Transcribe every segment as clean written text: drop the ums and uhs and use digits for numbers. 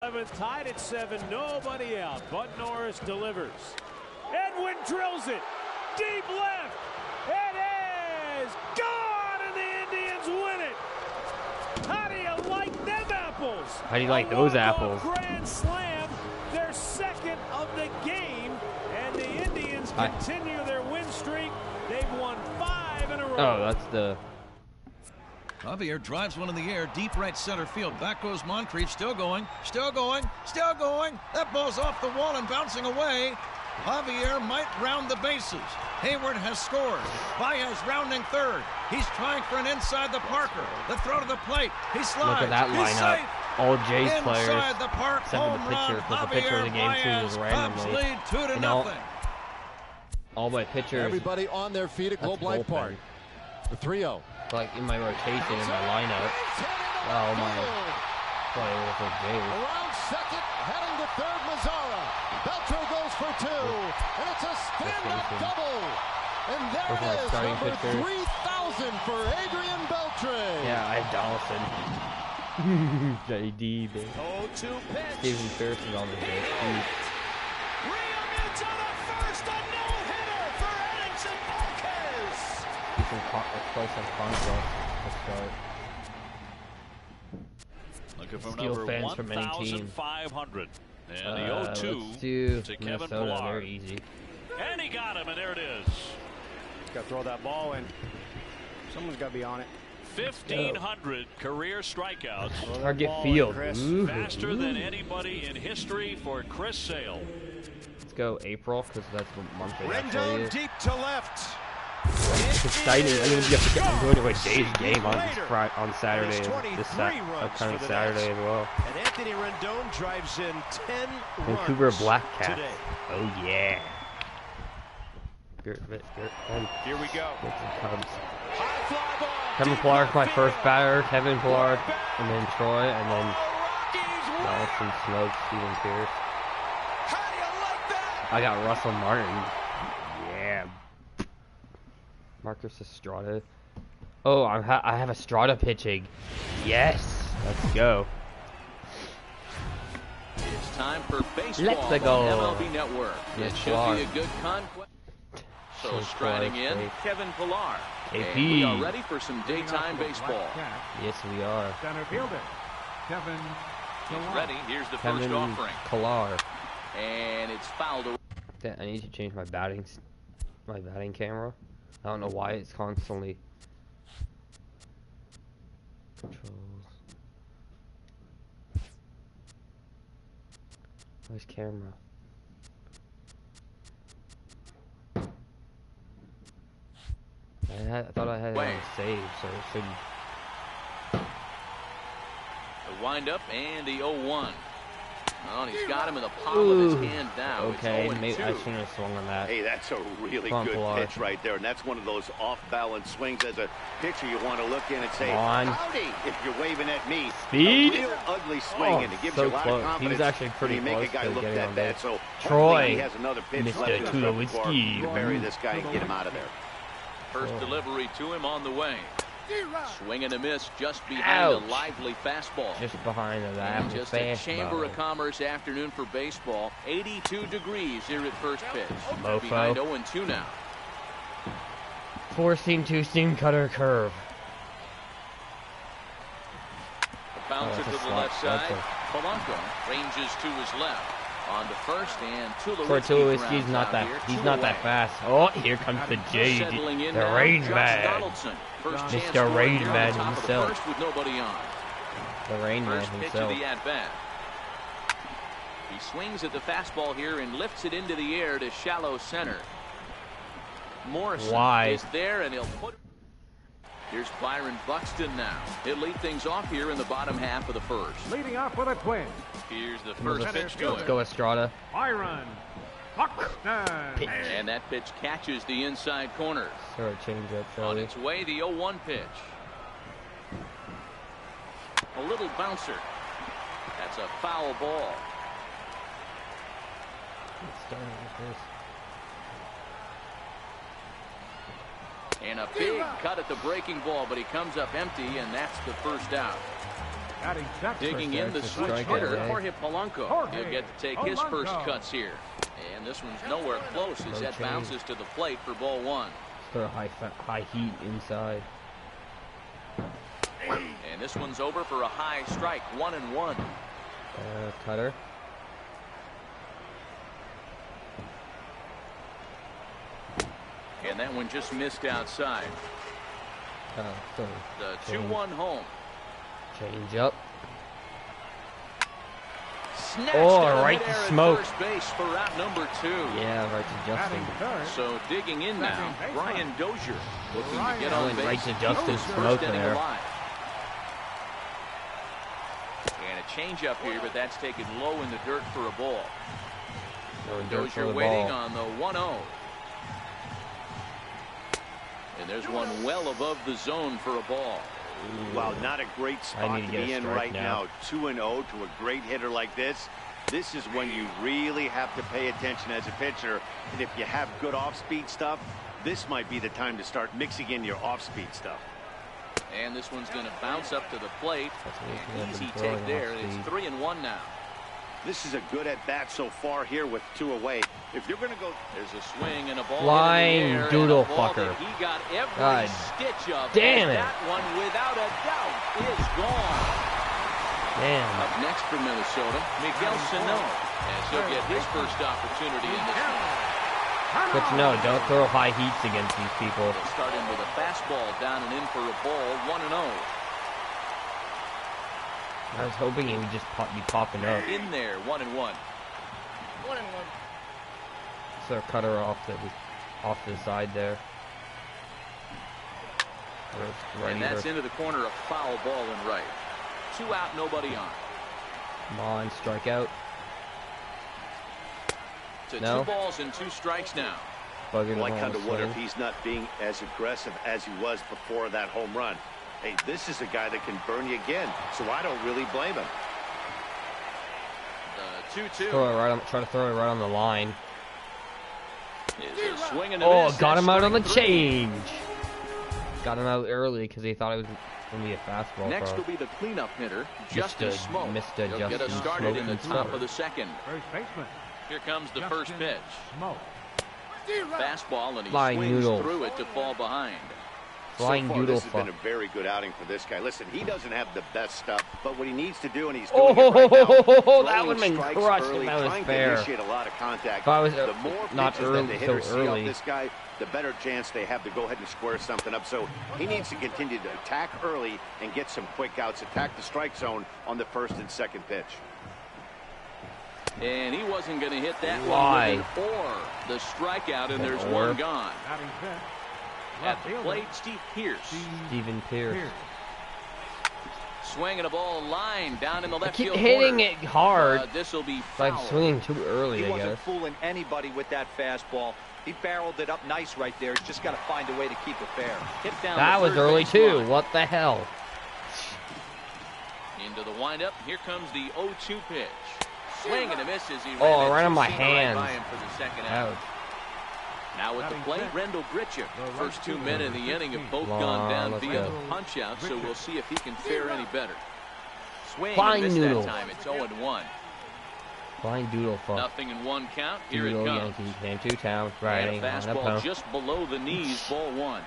11th, tied at 7, nobody out. Bud Norris delivers. Edwin drills it. Deep left. It is gone, and the Indians win it. How do you like them apples? How do you like those apples? Grand slam, their second of the game, and the Indians continue their win streak. They've won 5 in a row. Oh, that's the... Javier drives one in the air, deep right center field. Back goes Moncrief, still going, still going, still going. That ball's off the wall and bouncing away. Javier might round the bases. Hayward has scored. Baez rounding third. He's trying for an inside the Parker. The throw to the plate. He slides. Look at that lineup. All Jays players, inside the park, except for the pitcher, because the pitcher of the game chooses randomly. Lead 2-0. All my pitchers. Everybody on their feet at Globe Life Park. The 3-0. Like in my rotation, in my lineup. All my players are Jays. Around second, heading to third, Mazzara. Beltran goes for 2, and it's a stand-up double. And there it is, number 3,000 for Adrian Beltran. Yeah, I have Donaldson. JD, baby. 0-2 pitch. Steven Pierce is on the bench. Realmuto to first, a no-hitter for Edinson Volquez. Play some contrast to start. Looking for Steal number fans from any team. 1,500. And the 0-2 let's do to Kevin Minnesota. Pillar. They're easy. And he got him, and there it is. Got to throw that ball in. Someone's got to be on it. 1,500 career strikeouts. Target field. Faster than anybody in history for Chris Sale. Let's go April, because that's what month it actually Rendon is. deep to left. It's exciting. I'm going to a Jays game on Saturday, upcoming Saturday as well. And Anthony Rendon drives in 10 Vancouver runs Black Cats. today. Oh yeah. Here we go. High fly ball. Kevin Pillar's my first batter. Kevin Pillar, and then Troy, and then Donaldson, Smoke, Steven Pierce. How do you like that? I got Russell Martin. Yeah. Marcus Estrada. Oh, I have Estrada pitching. Yes. Let's go. It's time for baseball Let's go. on MLB Network. Yes, it should be a good conquest. So striding in, Kevin Pillar. AP. And we are ready for some daytime baseball. Yes, we are. Center fielder, Kevin. He's ready. Here's the Kevin first offering. Pillar. And it's fouled away. I need to change my batting camera. I don't know why it's constantly controls. Where's camera? I thought I had it on save, so it shouldn't. The windup and the 0-1. Oh, and he's got him in the palm of his hand now. Okay, maybe I shouldn't have swung on that. Hey, that's a really good pitch right there, and that's one of those off-balance swings. As a pitcher, you want to look in and say, howdy, if you're waving at me. Speed? A real ugly swing, and it gives you a lot of confidence. He was actually pretty when you close make a guy to look getting that on bad. base. So Troy, he has another pitch left in his repertoire to bury this guy and get him out of there. First delivery to him on the way. Swing and a miss just behind a lively fastball. Just behind that just fastball. a Chamber of Commerce afternoon for baseball. 82 degrees here at first pitch. Mofo. Behind 0-2 now. 4-seam, 2-seam, cutter, curve. A bouncer to the left side. Polanco ranges to his left. On to first and Tulowitzki's not that. He's not that fast. Oh, here comes the J, the Rain Man, Mr. Rain Man himself. With nobody on. The Rain Man himself. The at bat. He swings at the fastball here and lifts it into the air to shallow center. Morrison is there and he'll put. Here's Byron Buxton now. He'll lead things off here in the bottom half of the first. Leading off with a twin. Here's the first pitch to Let's him. go Estrada. Byron Buxton. And that pitch catches the inside corner. Sort of change up, On its way, the 0-1 pitch. A little bouncer. That's a foul ball. And a big cut at the breaking ball, but he comes up empty, and that's the first out. Digging in the switch hitter, Jorge Polanco. He'll get to take his first cuts here. And this one's nowhere close as that bounces to the plate for ball one. Throw high heat inside. And this one's over for a high strike, 1-1. Cutter. And that one just missed outside. The 2-1 home. Change up. Right to smoke. First base for route number 2. Yeah, right to Justin. So digging in now, Brian Dozier looking to get on base. Right to Justin, smoke there. And a changeup here, but that's taken low in the dirt for a ball. Dozier waiting on the 1-0. And there's one well above the zone for a ball. Wow, not a great spot to be in right now. 2-0 to a great hitter like this. This is when you really have to pay attention as a pitcher. And if you have good off-speed stuff, this might be the time to start mixing in your off-speed stuff. And this one's going to bounce up to the plate. An easy take there. It's 3-1 now. This is a good at-bat so far here with 2 away. If you're going to go... There's a swing and a ball. Flying doodle fucker. He got every stitch of. Damn it. That one, without a doubt, is gone. Damn. Up next for Minnesota, Miguel Sano. As he'll get his first opportunity in this one. But no, don't throw high heats against these people. They'll start in with a fastball down and in for a ball, 1-0. I was hoping he would just be popping up. In there, 1-1. 1-1. So cutter off to the side there. And that's into the corner, a foul ball and right. 2 out, nobody on. Come on, strike out. To 2 balls and 2 strikes now. Well, I kind of wonder if he's not being as aggressive as he was before that home run. Hey, this is a guy that can burn you again, so I don't really blame him. The 2-2. Try to throw it right on the line. Got him out on the change. Got him out early because he thought it was going to be a fastball. Next will be the cleanup hitter, Justin Smoke. He'll get us started in the top of the second. First baseman. Here comes the first pitch. Smoke. Fastball, and he Flying swings noodle. through it to fall behind. Flying so far, doodle this has fuck. been a very good outing for this guy. Listen, he doesn't have the best stuff, but what he needs to do, and he's doing it right now, that would have been crushed if that was fair. Initiate a lot of contact. If I was the more not pitches early, that the hitters so see early. off this guy, the better chance they have to go ahead and square something up. So he needs to continue to attack early and get some quick outs. Attack the strike zone on the first and second pitch. And he wasn't going to hit that Why? one with an or. The strikeout, and there's one gone. At the plate, Steven Pierce. Swinging a ball line down in the left keep field hitting corner. it hard. This will be Like foul. swinging too early, He I wasn't guess. fooling anybody with that fastball. He barreled it up nice right there. He's just got to find a way to keep it fair. Hit down That the was third early base too. line. What the hell? Into the windup. Here comes the 0-2 pitch. Swing and a miss as he ran Right on my right hands. by him for the second out. Ouch. Now with the plate, Rendell Gritchick. First 2 men in the inning have both gone down let's via go. the punch out, so we'll see if he can fare any better. Swing Flying and a miss noodle. that time. It's 0-1. Flying doodle fuck. Nothing in 1 count. Here Doodle it comes. Yankee came to town. And Riding a on a fastball pump. just below the knees, ball 1.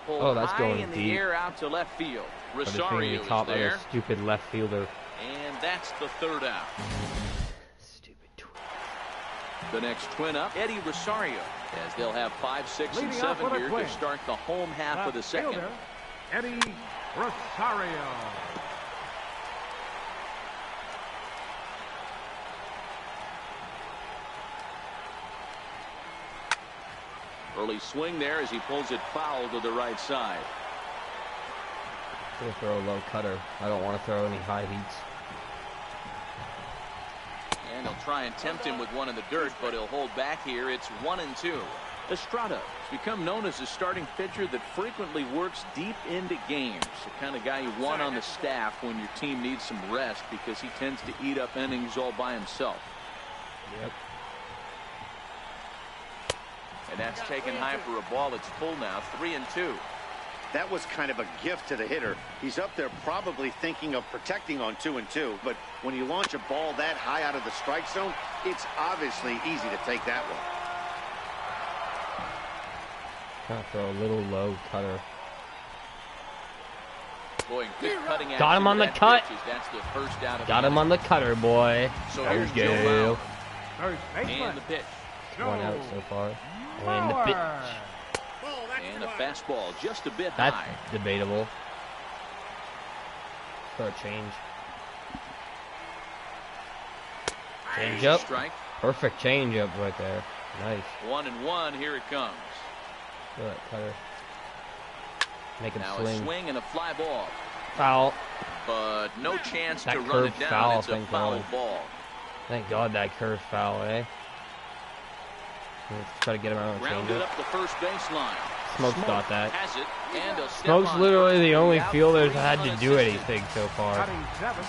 Pulled that's high going in the deep. air out to left field. But it's Rosario hitting is the top of there, the stupid left fielder. and that's the 3rd out. Stupid twin. The next twin up, Eddie Rosario, as they'll have 5, 6, and Leading off 7 for the here to Twins. start the home half of the second. Fielder, Eddie Rosario. Early swing there as he pulls it foul to the right side. I'm gonna throw a low cutter. I don't want to throw any high heats. And he'll try and tempt him with one in the dirt, but he'll hold back here. It's 1-2. Estrada has become known as a starting pitcher that frequently works deep into games. The kind of guy you want on the staff when your team needs some rest because he tends to eat up innings all by himself. Yep. And that's taken high for a ball. It's full now, 3-2. That was kind of a gift to the hitter. He's up there probably thinking of protecting on 2-2, but when you launch a ball that high out of the strike zone, it's obviously easy to take that one. Trying to throw a little low cutter. Boy, good cutting got him on the cut. That's the first out of got him on the cutter, boy. So here's Joe. And And the pitch. One out so far. And the pitch. And a fastball just a bit That's high. debatable. For a change. Change up. Strike. Perfect change up right there. Nice. 1-1. Here it comes. Look at that cutter. Make him Now swing. a swing and a fly ball. Foul. But no chance That to run curved it down. foul, It's a thank foul God. ball. Thank God that curve foul, eh? Let's try to get him out and change Grounded it. up the first baseline. Smoke's got that. Has it, and a step Smoke's on literally first the to only out fielder three that had to do unassisted. anything so far.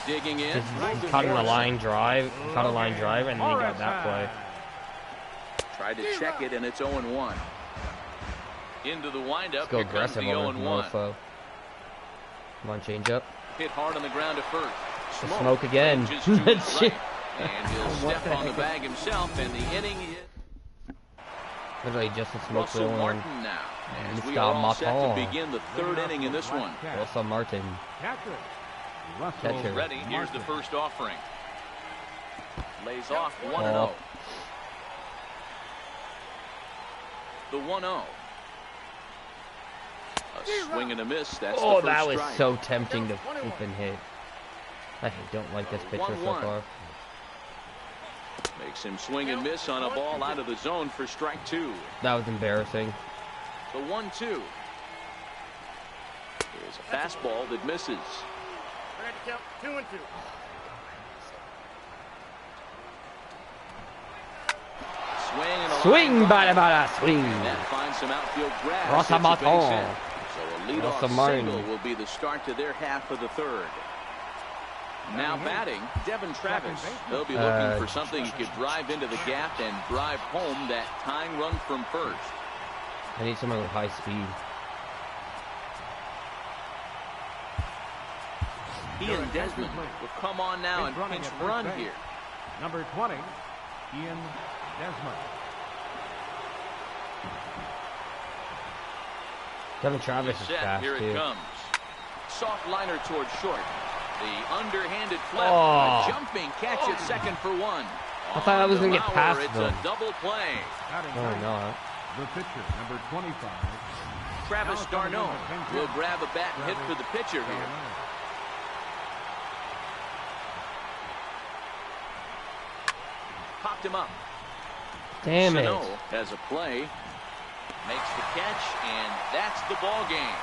Digging in. He's caught in a line drive, and then he got that play. Tried to check it, and it's 0-1. Into the windup. Let's go Here comes the aggressive on the 0-1. mofo. Come on, change up. Hit hard on the ground to first. Smoke again. Ranges to his That's right. And he'll step on the bag himself, and the inning is literally just a smoke Russell for Martin one. now. As Mr. we are all set to Martin. begin the third inning in this one. Russell Martin. Catcher. Ready, here's the first offering. Lays off 1-0. Oh. The 1-0. A swing and a miss. That's Oh, the first that was strike. so tempting to freaking hit. I don't like this pitcher so 1-1. far. Makes him swing and miss on a ball out of the zone for strike two. That was embarrassing. The 1-2. Here's a fastball that misses. Swing, bada bada, swing. And that finds some outfield grass. Rossa It's a base Martin. hit. So a leadoff Rossa Martin. single will be the start to their half of the third. Now batting, Devin Travis. They'll be looking for something he could drive into the gap and drive home that tying run from first. I need someone with high speed. Ian Desmond will come on now and pinch run here. Number 20, Ian Desmond. Devin Travis is Set, fast, here it too. comes. Soft liner towards short. The underhanded flip. Oh. A jumping catch at second for one. I thought I was going to get Lauer, past it's him. a double play. Oh, no. The pitcher, number 25. Travis Darno will grab a bat and hit for the pitcher here. Popped him up. Damn it. Sano has a play. Makes the catch, and that's the ball game.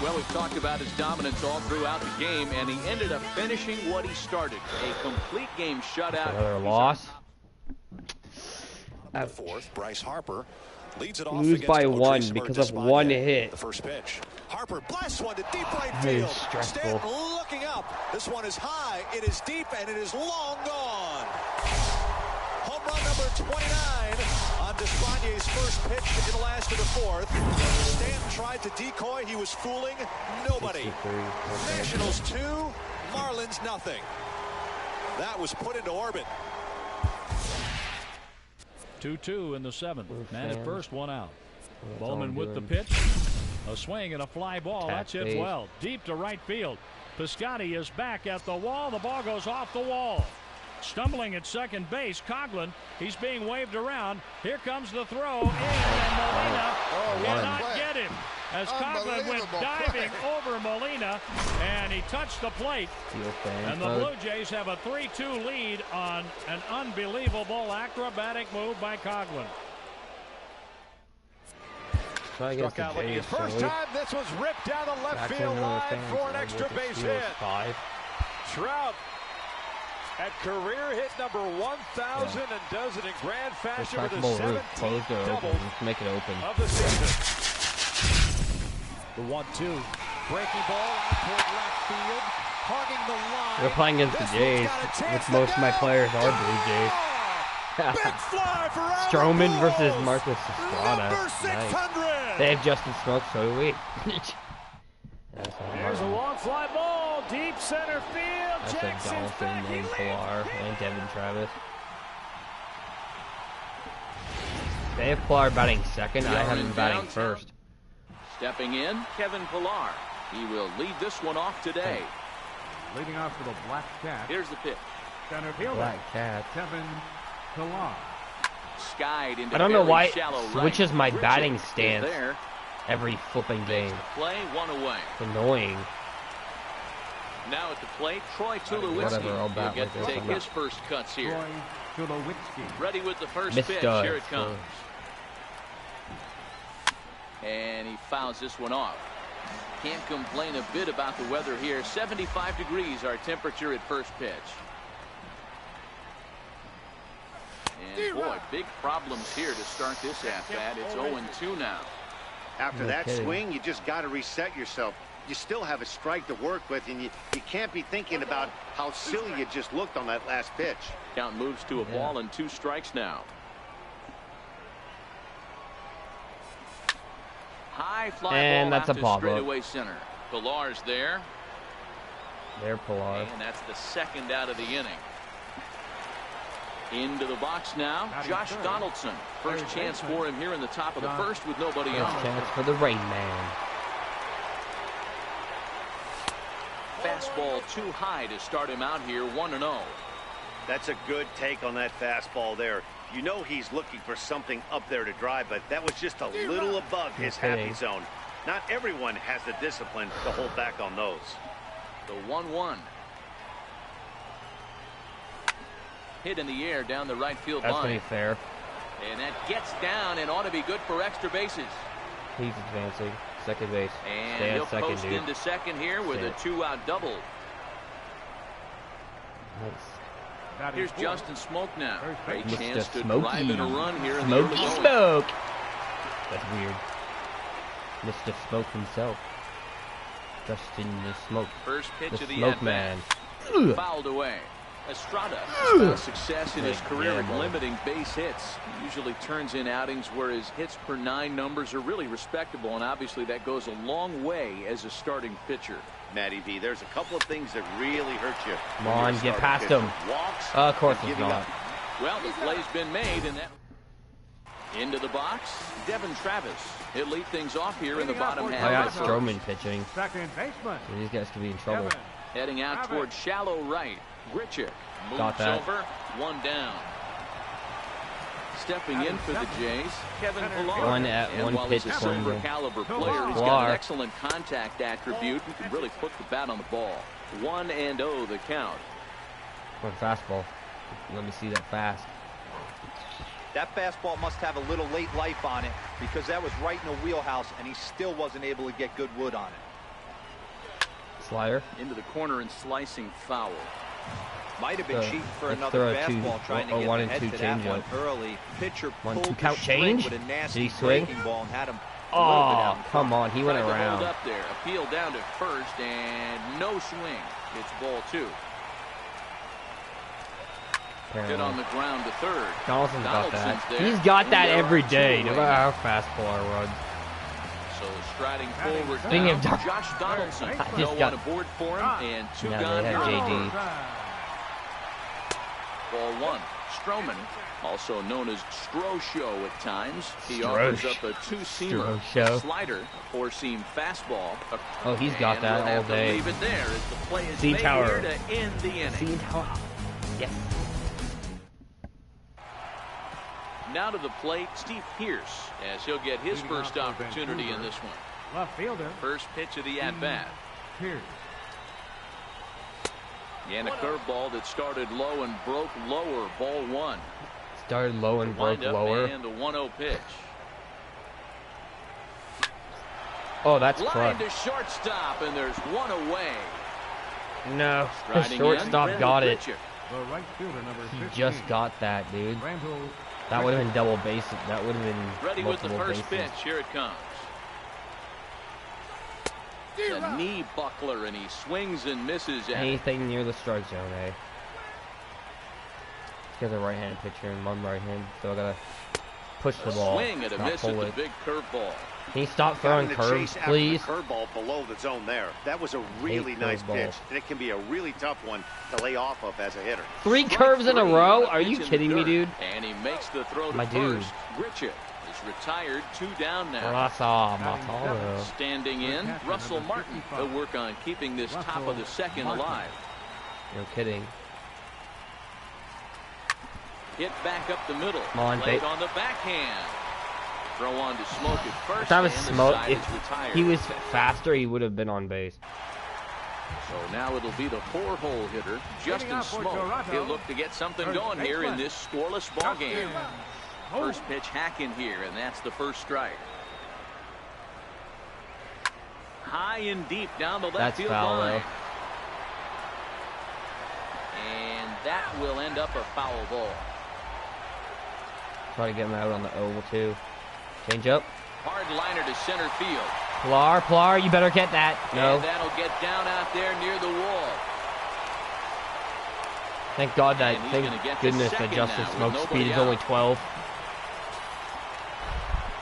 Well, we've talked about his dominance all throughout the game, and he ended up finishing what he started. A complete game shutout. Another loss. The fourth, Bryce Harper leads it off. Lose by one because of one hit. The first pitch. Harper blasts one to deep right That is field. stressful. Stanton looking up. This one is high. It is deep, and it is long gone. Home run number 29 on Desplanier's first pitch in the last of the fourth. Stanton tried to decoy. He was fooling nobody. Nationals 2, Marlins nothing. That was put into orbit. 2-2 in the seventh. Man at first, one out. That's Bowman with the pitch. A swing and a fly ball. That's hit well. Deep to right field. Piscotty is back at the wall. The ball goes off the wall. Stumbling at second base, Coughlin. He's being waved around. Here comes the throw in, and Molina cannot get him. As Coughlin went diving over Molina, and he touched the plate. And the Blue Jays have a 3-2 lead on an unbelievable acrobatic move by Coughlin. Struck out looking his first time. This was ripped down the left field line for an extra base hit. Trout at career hit number 1,000 and does it in grand fashion with his 17th double make it open of the season. The 1-2. Breaking ball out toward left field. Hogging the line. We're playing against the Jays, which most of my players are Blue Jays. Big fly for Stroman versus Marcus Estrada. Number 600. Nice. They have Justin Smoke, so do we. There's a long fly ball, deep center field. That's Jackson's a Donaldson back. and Pilar and Devin Travis. They have Pilar batting second. I have him batting first. Stepping in, Kevin Pilar. He will lead this one off today. Leading off for the Black Cat. Here's the pitch. Center fielder. Black Cat. Kevin Pilar. Skied into I don't know why it shallow switches right. my Richard batting stance there. every flipping game. Play, one away. It's annoying. Now at the plate, Troy Tulowitzki will get to take his first cuts here. Troy Tulowitzki. Ready with the first pitch. Here it comes. And he fouls this one off. Can't complain a bit about the weather here. 75 degrees our temperature at first pitch. And boy, big problems here to start this at-bat. It's 0-2 now. After that swing, you just got to reset yourself. You still have a strike to work with, and you can't be thinking about how silly you just looked on that last pitch. Count moves to a ball and 2 strikes now. High fly and ball that's a pop straightaway center. Pilar's there. There, Pilar. And that's the second out of the inning. Into the box now, Josh Donaldson. First chance for him here in the top of the first with nobody on. First chance for the Rain Man. Fastball too high to start him out here, 1-0. That's a good take on that fastball there. You know he's looking for something up there to drive, but that was just a little above his happy zone. Not everyone has the discipline to hold back on those. The 1-1. Hit in the air down the right field line. That's pretty fair. And that gets down and ought to be good for extra bases. He's advancing. Second base. And Stay he'll at second, post dude. into second here with a 2-out double. Nice. Here's Justin Smoke now. Great Mr. chance to Smokey. drive in a run here in Smokey the early Smoke. That's weird. Mr. Smoke himself. Justin the Smoke. First pitch the of the Smoke Man. Fouled away. Estrada has found success in his career at Gamble. limiting base hits. He usually turns in outings where his hits per 9 numbers are really respectable, and obviously that goes a long way as a starting pitcher. Matty V, there's a couple of things that really hurt you. Come on, get past him. Walks, Of course it's giving not. up. Well, the play's been made, and that into the box. Devin Travis. He'll lead things off here in the bottom half. I got Stroman pitching. Second baseman. So these guys could be in trouble. Heading out toward shallow right. Grichuk moves Got that. over. 1 down. Stepping in for the Jays, Kevin Pilar. One while pitch, he's a one silver goal. caliber player, he's got an excellent contact attribute. He can really put the bat on the ball. 1-0 the count. One fastball. Let me see that fast. That fastball must have a little late life on it because that was right in the wheelhouse and he still wasn't able to get good wood on it. Slider. Into the corner and slicing foul. Might have been cheating for let's another throw a fastball trying to get 1 the and head 2 to that change one up. early. Pitcher 1-2 pulled the count string change? with a Did nasty he swing? breaking ball and had him Oh, come on. He went Tried to around. hold up there. Appeal down to first and no swing. It's ball 2. Hit on the ground to third. Donaldson's got that. there. He's got that every day, no Two away. matter how fast Pilar runs. So striding forward Speaking now, of Josh Donaldson. I just No got- one aboard for him, and 2 Now gone they here. have in the JD. first. Ball 1. Stroman, also known as Stro-Show at times. He Stro- offers up a 2-seamer, Stro-Show. a slider, 4-seam fastball. Oh, he's got And that we'll all have to day. leave it there as the play is C made Tower. here to end the inning. C Tower. Yes. Now to the plate, Steve Pierce, as he'll get his first opportunity in this one. Left fielder. First pitch of the at-bat. Pierce. And a curveball that started low and broke lower. Ball 1. Started low and broke Wind up lower. and the 1-0 pitch. Oh, that's Line crud. to shortstop, and there's 1 away. No, the Striding shortstop in, got it. Grichuk. The right fielder, number 15. He just got that, dude. Randall That would have been double base. That would have been Ready with the multiple first bases. pitch. Here it comes. A knee buckler, and he swings and misses at it. Anything near the strike zone, eh? He's got a right-handed pitcher and one right hand, so I gotta push the ball. Swing and a not miss at pull the it. big curveball. Can you stop throwing curves, please? Curveball below the zone there. That was a really nice pitch, and it can be a really tough one to lay off of as a hitter. 3 curves in a row? Are you kidding me, dude? And he makes the throw to my dude. first. Gritchett is retired, 2 down now. Standing in, Russell Martin will work on keeping this top of the second alive. No kidding. Hit back up the middle. Come on, Played on the backhand. Throw on to Smoke at first. If that was Smoke, if he was faster, he would have been on base. So now it'll be the 4-hole hitter, Justin Smoke. He'll look to get something going here in this scoreless ball game. First pitch hack in here, and that's the first strike. High and deep down the left field line. And that will end up a foul ball. Try to get him out on the oval too. Change up. Hard liner to center field. Pilar, you better get that. No. And that'll get down out there near the wall. Thank God that, thank goodness that Justin Smoke's speed is only 12.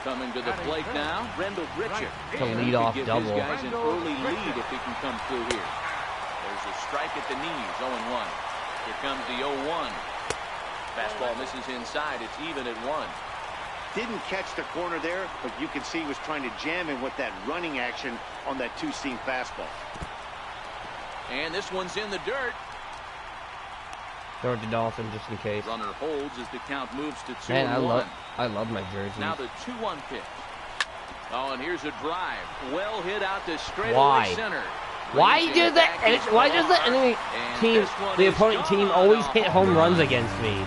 Coming to the plate now, Rendell Gritchett. It's a lead-off double. His guys an early lead if he can come through here. There's a strike at the knees, 0-1. Here comes the 0-1. Fastball misses inside. It's even at 1. Didn't catch the corner there, but you can see he was trying to jam him with that running action on that 2-seam fastball. And this one's in the dirt. Throw it to Dawson just in case. Runner holds as the count moves to 2-1. Man, I love my jersey. Now the 2-1 pitch. Oh, and here's a drive. Well hit out to straightaway center. Why does that? Why does the enemy team, the opponent team, always hit home runs against me?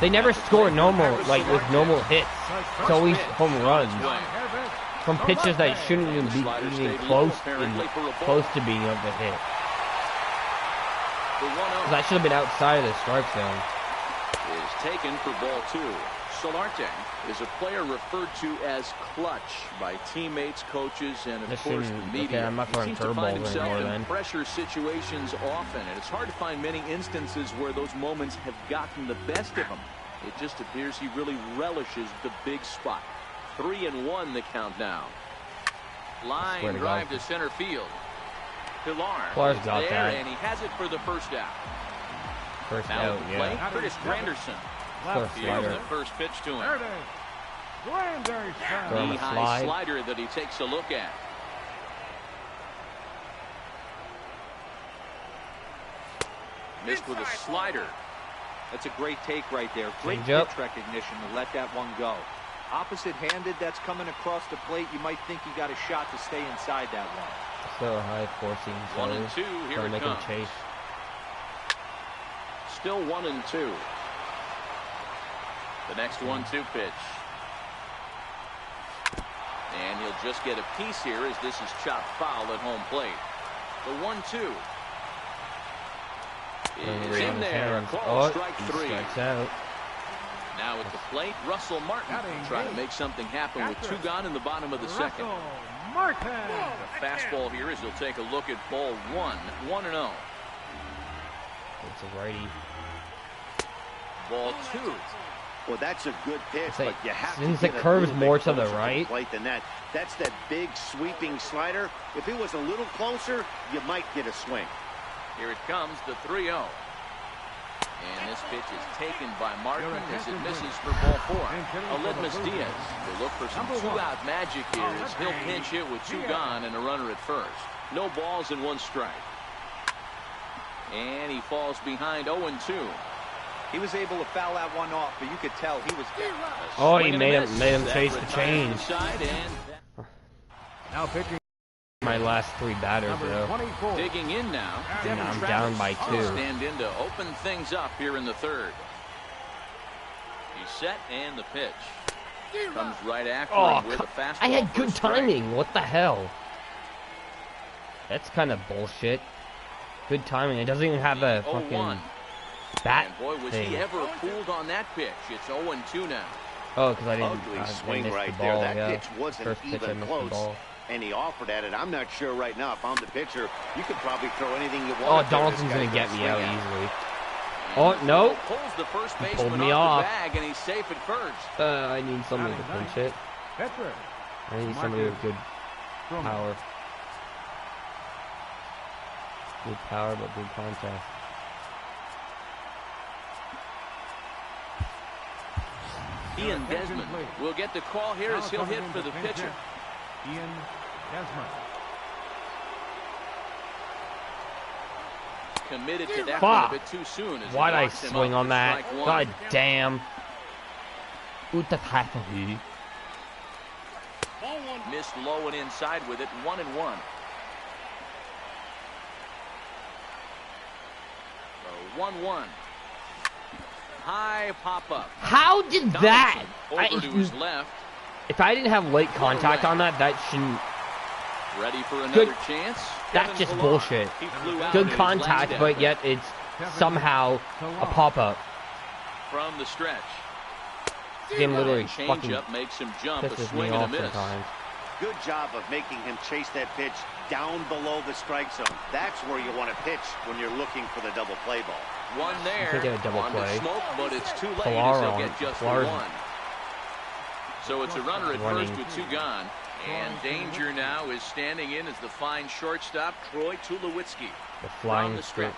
They never score normal, like with normal hits. It's always home runs from pitches that shouldn't even be close to being able to hit. That should have been outside of the strike zone. Is taken for ball 2. Solarte is a player referred to as clutch by teammates, coaches, and of course the media. Okay, I'm not throwing he seems to find himself anymore, in pressure situations often, and it's hard to find many instances where those moments have gotten the best of him. It just appears he really relishes the big spot. 3-1 the count now. Line drive to center field. Pilar is got there, that. and he has it for the first out. First now out, yeah. Curtis Granderson. Here's the first pitch to him. Knee-high slider that he takes a look at. Missed with a slider. That's a great take right there. Great pitch recognition to let that one go. Opposite-handed, that's coming across the plate. You might think he got a shot to stay inside that one. Still a high forcing. 1-2. Here it comes. Chase. Still 1-2. The next 1-2 pitch. And he'll just get a piece here as this is chopped foul at home plate. The 1-2. Is in there. Call strike 3. Out. Now at the plate, Russell Martin trying to make something happen with 2 gone in the bottom of the second. The fastball here as he'll take a look at ball 1. 1-0. It's a righty. Ball 2. Well, that's a good pitch, but you have to since the curve's more to the right than that. That's that big sweeping slider. If it was a little closer, you might get a swing. Here it comes, the 3-0. And this pitch is taken by Martin as it misses for ball 4. Aledmus Diaz will look for some 2-out magic here as he'll pinch hit with 2 gone and a runner at first. No balls and 1 strike. And he falls behind 0-2. He was able to foul that one off, but you could tell he was. Oh, he made him chase the change. Now pitching. My last 3 batters, though. Digging in now. And I'm down by 2. Stand in to open things up here in the 3rd. He's set and the pitch comes right after him with a fastball. I had good timing. What the hell? That's kind of bullshit. Good timing. It doesn't even have a fucking bat and boy, was he ever fooled on that pitch. It's 0-2 now. Oh, because I didn't. Ugly swing right the ball, there. That pitch wasn't First pitch, even close. And he offered at it. I'm not sure right now if I'm the pitcher. You could probably throw anything you want. Oh, Donaldson's going to get me out easily. Oh, no. Pulls the first he baseman pulled me off. The bag and he's safe at first. I need somebody to pinch it. I need somebody with good power. Good power, but good contact. Ian Desmond will get the call here as he'll hit for the pitcher. Ian Desmond. Committed to that one a bit too soon. Why'd I swing on that? God damn. Missed low and inside with it. 1-1. 1-1. High pop-up. How did that? Over to his left. If I didn't have late contact on that, that shouldn't. Ready for another chance? That's just bullshit. Good contact, but yet it's somehow a pop-up. From the stretch. This game literally fucking makes him jump. pisses me off sometimes. Good job of making him chase that pitch down below the strike zone. That's where you want to pitch when you're looking for the double play ball. One there. You could get a double play. Smoke, but it's too late as he'll get just the one. So it's a runner at first with two gone. And danger now is standing in as the fine shortstop, Troy Tulowitzki. The flying stretch.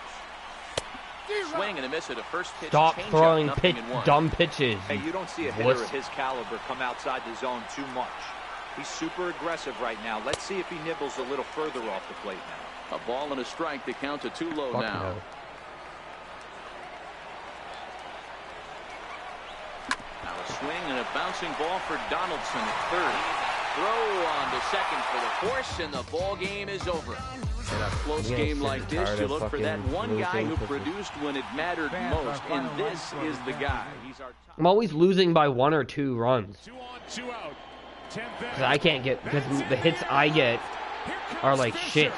Swing and a miss at a first pitch. Stop throwing dumb pitches. Hey, you don't see a hitter of his caliber come outside the zone too much. He's super aggressive right now. Let's see if he nibbles a little further off the plate now. A ball and a strike. The count to 2 low now. No. Now a swing and a bouncing ball for Donaldson at third. Throw on to second for the force, and the ball game is over. In a close game like this, you look for that one guy who produced when it mattered most, and this is the guy. He's our top. I'm always losing by 1 or 2 runs. 2 on, 2 out. Because I can't get, because the hits I get are like shit.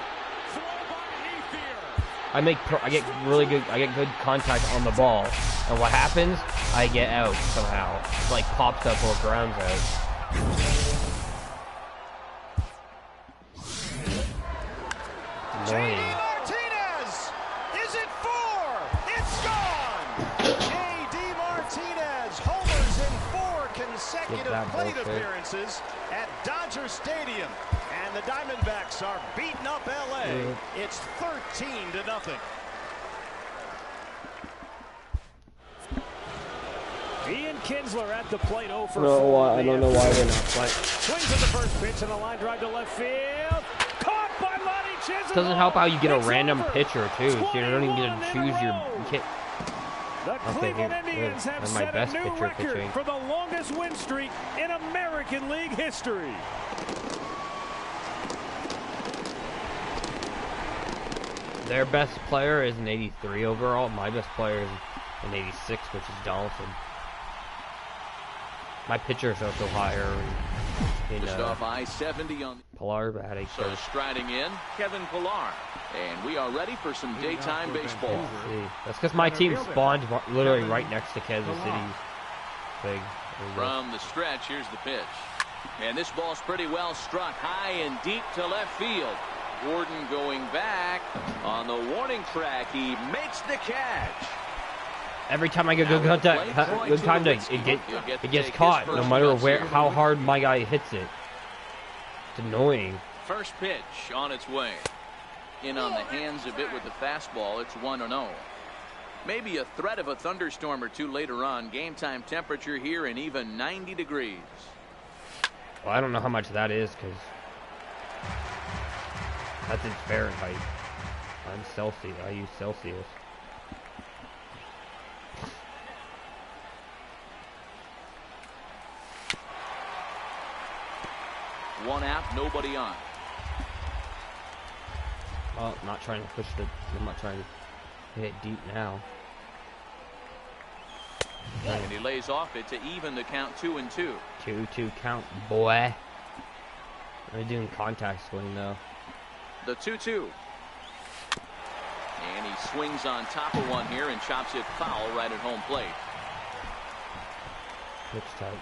I get really good, I get good contact on the ball, and what happens? I get out somehow. It's like pops up or grounds out. J.D. Martinez, is it 4? It's gone. J.D. Martinez homers in 4 consecutive plate appearances at Dodger Stadium, and the Diamondbacks are beating up L.A. It's 13-0. Ian Kinsler at the plate, 0 for 4. No, I don't know why we're not playing. Swings at the first pitch and a line drive to left field. Caught by Lonnie Chisholm. Doesn't help how you get a random pitcher too. So you don't even get to choose your. The Cleveland Indians have set a new record for the longest win streak in American League history. Their best player is an 83 overall. My best player is an 86, which is Donaldson. My pitchers are also higher. Just off I-70 on Pilar batting. So striding in, Kevin Pilar. And we are ready for some daytime baseball. That's because my team spawned literally right next to Kansas City's thing. From the stretch, here's the pitch. And this ball's pretty well struck high and deep to left field. Gordon going back on the warning track. He makes the catch. Every time I get good contact, good time it gets caught, no matter how hard my guy hits it. It's annoying. First pitch on its way. In on the hands a bit with the fastball. It's 1-0. Maybe a threat of a thunderstorm or two later on. Game time temperature here in even 90 degrees. Well, I don't know how much that is because that's in Fahrenheit. I'm Celsius. I use Celsius. One out, nobody on. Well, not trying to push I'm not trying to hit deep now. And he lays off it to even the count 2-2. 2-2 count, boy. I'm doing contact swing though. The 2-2. And he swings on top of one here and chops it foul right at home plate. Pitch tight.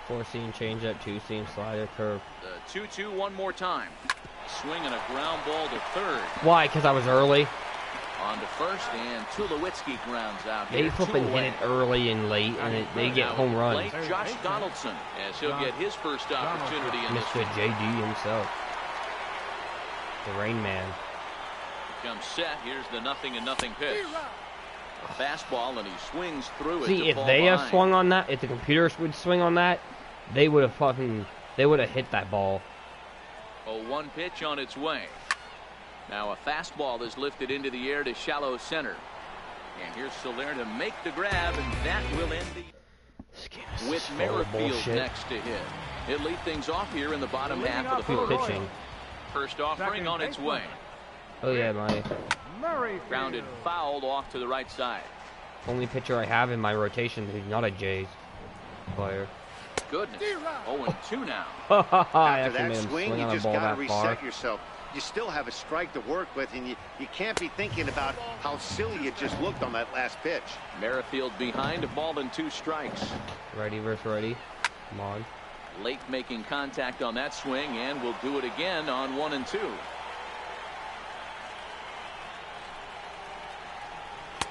4-seam changeup, 2-seam slider, curve. The 2-2 one more time. Swing and a ground ball to third. Why? Because I was early? On to first, and Tulowitzki grounds out They here. flipping hit it early and late, and they get home runs. Josh Donaldson, as he'll get his first opportunity in this Mr. JD himself. The Rain Man. Comes set. Here's the 0-0 pitch. A fastball, and he swings through it. See, if they have swung on that, if the computers would swing on that, they would have hit that ball. 0-1 pitch on its way. Now a fastball is lifted into the air to shallow center. And here's Soler to make the grab, and that will end the with Merrifield next to hit. He'll lead things off here in the bottom half of the first. Pitching. First offering on its way. Oh yeah, my grounded fouled off to the right side. Only pitcher I have in my rotation who's not a Jays player. Goodness. 0-2 now. After that swing, you just got to reset yourself. You still have a strike to work with, and you can't be thinking about how silly it just looked on that last pitch. Merrifield behind, a ball and 2 strikes. Righty versus righty. Come on. Lake making contact on that swing, and will do it again on 1-2.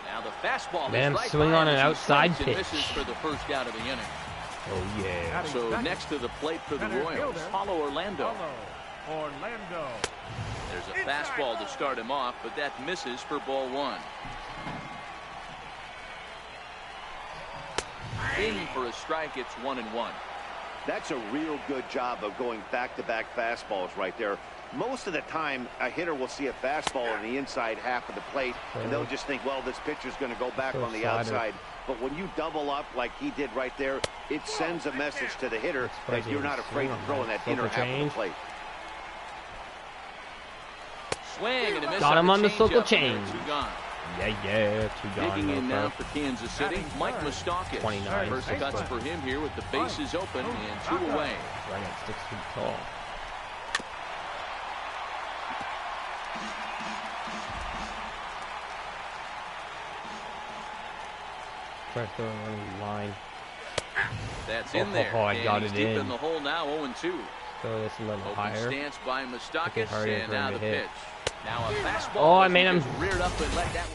Now the fastball. Man, is right swing on an outside pitch. Misses for the first out of the inning. Oh yeah. So next to the plate for the Royals, Paulo Orlando. There's a fastball to start him off, but that misses for ball 1. In for a strike, it's 1-1. That's a real good job of going back-to-back fastballs right there. Most of the time, a hitter will see a fastball on the inside half of the plate, and they'll just think, well, this pitcher's going to go back on the outside. But when you double up like he did right there, it sends a message to the hitter that you're not afraid of throwing that inner half of the plate. Swing and a miss. Got him on the circle change. 2 gone. Yeah, 2 gone. Digging in now for Kansas City, Mike Moustakas. 29. First cuts for him here with the bases open and 2 away. Right at 6 feet tall. Try to throw it on the line. That's in there. Oh, I got it deep in the hole now, 0-2. Throw this a little Open higher. stance by Moustakas, and now the hit. pitch. Now a fastball. Oh, I made him reared up and let that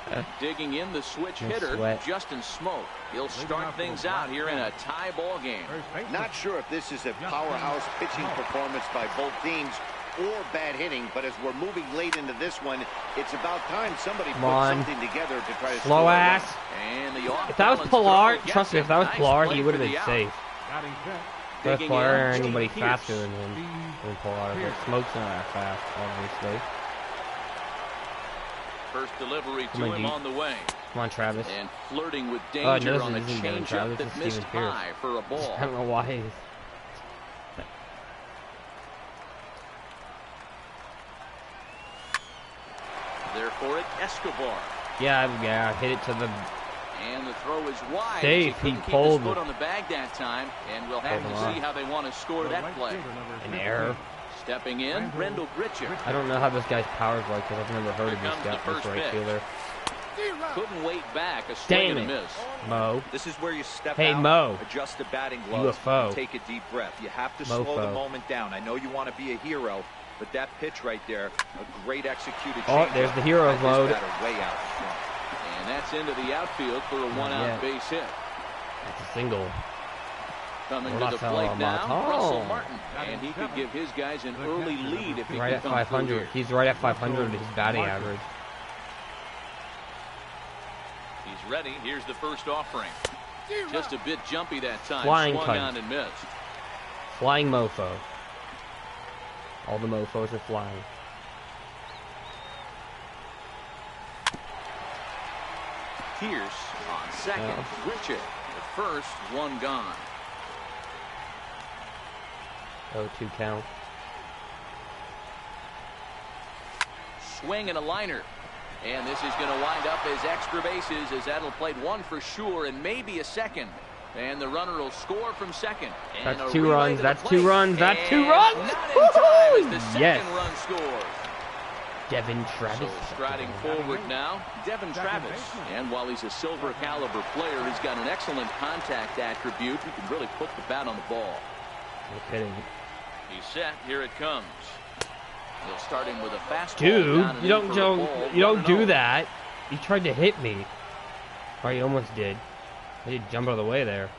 one. Digging in the switch hitter, Justin Smoke. He'll start things out here in a tie ball game. Not sure if this is a powerhouse pitching performance by both teams or bad hitting, but as we're moving late into this one, it's about time somebody puts something together to try to slow ass. And if that was Pilar, trust me, if that was Pilar, he would have been safe. If Pilar or anybody faster than him than Pilar, but Smoke's not that fast, obviously. First delivery to him on the way. Come on, Travis. And flirting with danger on a changeup that missed high for a ball. I don't know why. There for it, Escobar. Yeah, hit it to the. And the throw is wide. Safe, he pulled his foot on the bag that time, and we'll have to see how they want to score that play. An error. Stepping in, Rendell Gritcher. I don't know how this guy's power's like, because I've never heard of this guy, this right fielder. Couldn't wait back, a swing and a miss. Mo. This is where you step out, Mo. Adjust the batting gloves, UFO. and take a deep breath. You have to slow the moment down. I know you want to be a hero, but that pitch right there, a great executed change. Oh, there's the hero mode. Way out front. And that's into the outfield for a one-out base hit. That's a single. Coming to the plate now, Russell Martin. And he could give his guys an early lead if he right can at 500. He's right at 500 his batting average. He's ready. Here's the first offering. Just a bit jumpy that time. Flying Swung on and missed. Flying mofo. All the mofos are flying. Pierce on second. Richard at first. 1 gone. 0-2 count. Swing and a liner. And this is going to wind up as extra bases, as that'll play 1 for sure and maybe a second. And the runner will score from second. And that's 2 runs. That's 2 runs. That's 2 runs. The second yes. run scores. Devin Travis. So striding forward now, Devin Travis. And while he's a silver caliber player, he's got an excellent contact attribute. He can really put the bat on the ball. No kidding. He's set. Here it comes. He'll start him with a fastball. Dude, you don't do that. He tried to hit me. Or he almost did. He did jump out of the way there.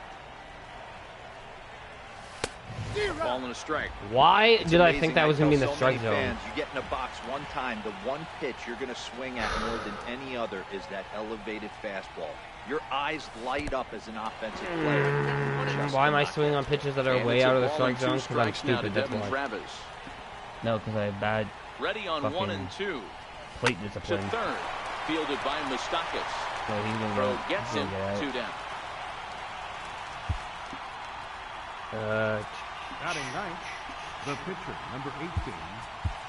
Ball and a strike. Why did I think that was going to be in the strike zone? Fans, you get in a box one time, the one pitch you're going to swing at more than any other is that elevated fastball. Your eyes light up as an offensive player. Why am I swinging on pitches that are way out of the strike zone? Because I'm stupid, that's why. No, because I have bad ready on 1 and 2. Plate discipline. To third, fielded by Moustakas. No, he's going Throw gets him 2 down. Batting ninth, the pitcher, number 18,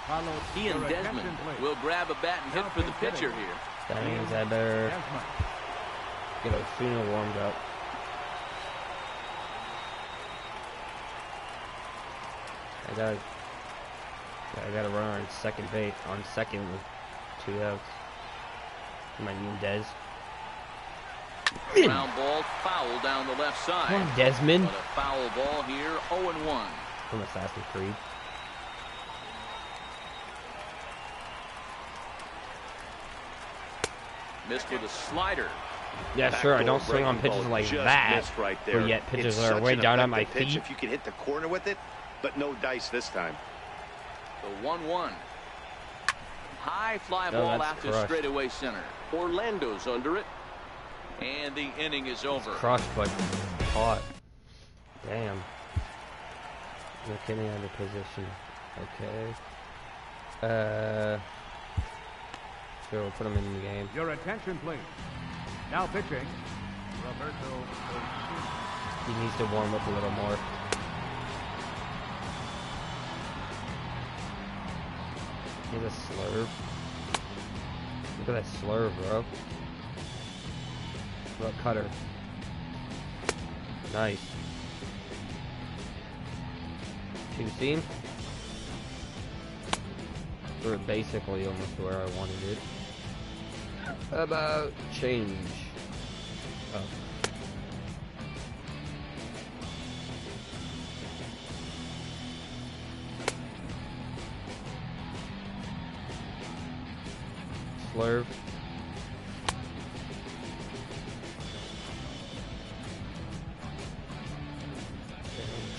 Carlos. Ian Desmond will grab a bat and hit for the pitcher here. That means I better get Osuna warmed up. I gotta run on second base, on second with 2 outs. My new Des. Ground ball, foul down the left side. Come on, Desmond. But a foul ball here, 0-1. From Assassin's Creed. Missed with a slider. Yeah, sure, I don't swing on pitches like that, right there. But yet pitches that are way down at my feet. If you can hit the corner with it, but no dice this time. The 1-1. High fly ball out to straightaway center. Orlando's under it. And the inning is over. It's crushed, but caught. Damn. McKinney out of position. Okay. Sure, we'll put him in the game. Your attention, please. Now pitching, Roberto. He needs to warm up a little more. He's a slurve. Look at that slurve, bro. Look, cutter. Nice. 2-seam. We're basically almost where I wanted it. How about change? Oh. Slurve.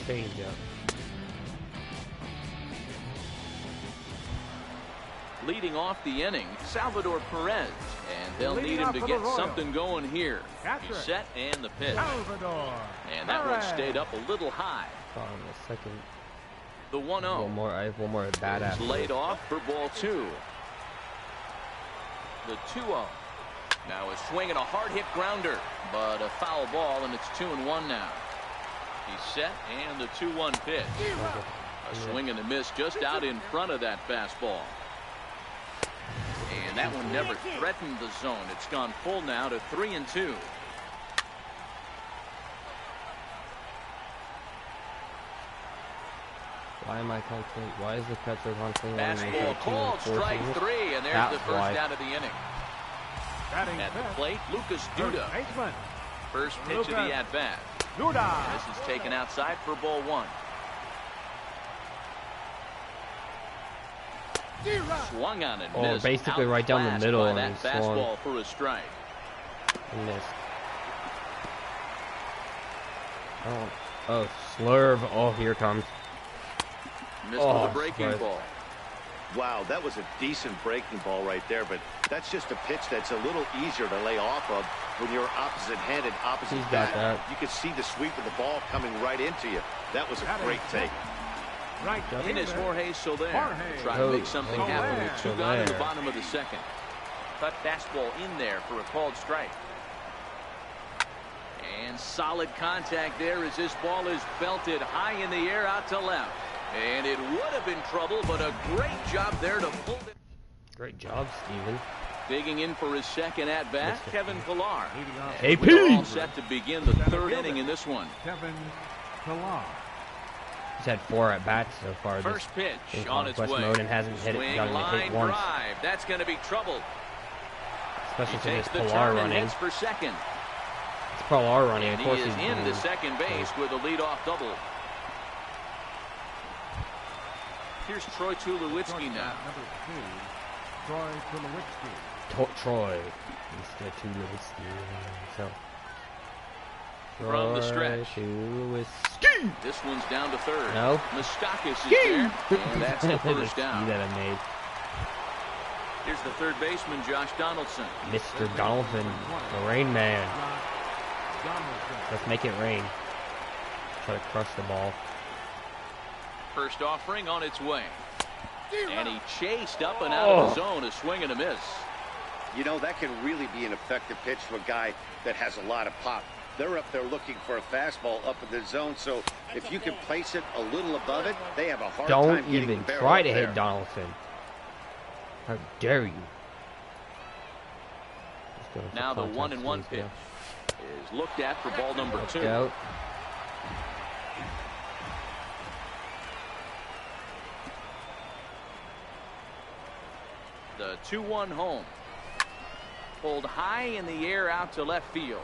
Change up. Leading off the inning, Salvador Perez, and they'll need him to get something going here. He's set and the pitch. Salvador. And that one stayed up a little high. Hold on a second. The 1-0. One more. I have one more badass. Laid off for ball 2. The 2-0. Now a swing and a hard hit grounder, but a foul ball, and it's 2-1 now. He's set and the 2-1 pitch. A swing and a miss just out in front of that fastball. And that one never threatened the zone. It's gone full now to 3-2. Why am I constantly? Why is the catcher constantly? Fastball called, strike 3, and there's the first out of the inning. At the plate, Lucas Duda. First pitch of the at-bat. This is taken outside for ball 1. Swung on and missed. Basically right down the middle, and that fastball for a strike. He missed. Oh, slurve! Oh, here it comes. Missed with a breaking ball. Wow, that was a decent breaking ball right there, but that's just a pitch that's a little easier to lay off of when you're opposite-handed, opposite bat. You could see the sweep of the ball coming right into you. That was a great take. Right in is Jorge Soler. Try to make something happen with 2 gone in the bottom of the second. Cut fastball in there for a called strike. And solid contact there as this ball is belted high in the air out to left. And it would have been trouble, but a great job there to pull it. Great job, Steven. Digging in for his second at-bat, Kevin Pillar. AP! We're all set to begin the 3rd inning in this one. Kevin Pillar. He's had 4 at-bats so far. First pitch on its way. Mode and hasn't hit it, gotten a hit once. Drive. That's going to be trouble. Especially for this Pillar running. For second. It's Pillar running. And of course he is he's into second base with a leadoff double. Here's Troy Tulowitzki now. Number 2, Troy Tulowitzki. Troy. Mr. Tulowitzki. So. From the stretch. Tulowitzki. This one's down to third. No. Mustakas is there. And that's the first down. That I made. Here's the third baseman, Josh Donaldson. Mr. Donaldson, the Rain Man. Let's make it rain. Try to crush the ball. First offering on its way. And he chased up and out of the zone, a swing and a miss. You know, that can really be an effective pitch to a guy that has a lot of pop. They're up there looking for a fastball up in the zone, so if you can place it a little above it, they have a hard time getting the barrel. Don't even try to hit Donaldson. How dare you? Now the 1-1 pitch is looked at for ball number 2. Out. The 2-1 home. Pulled high in the air out to left field.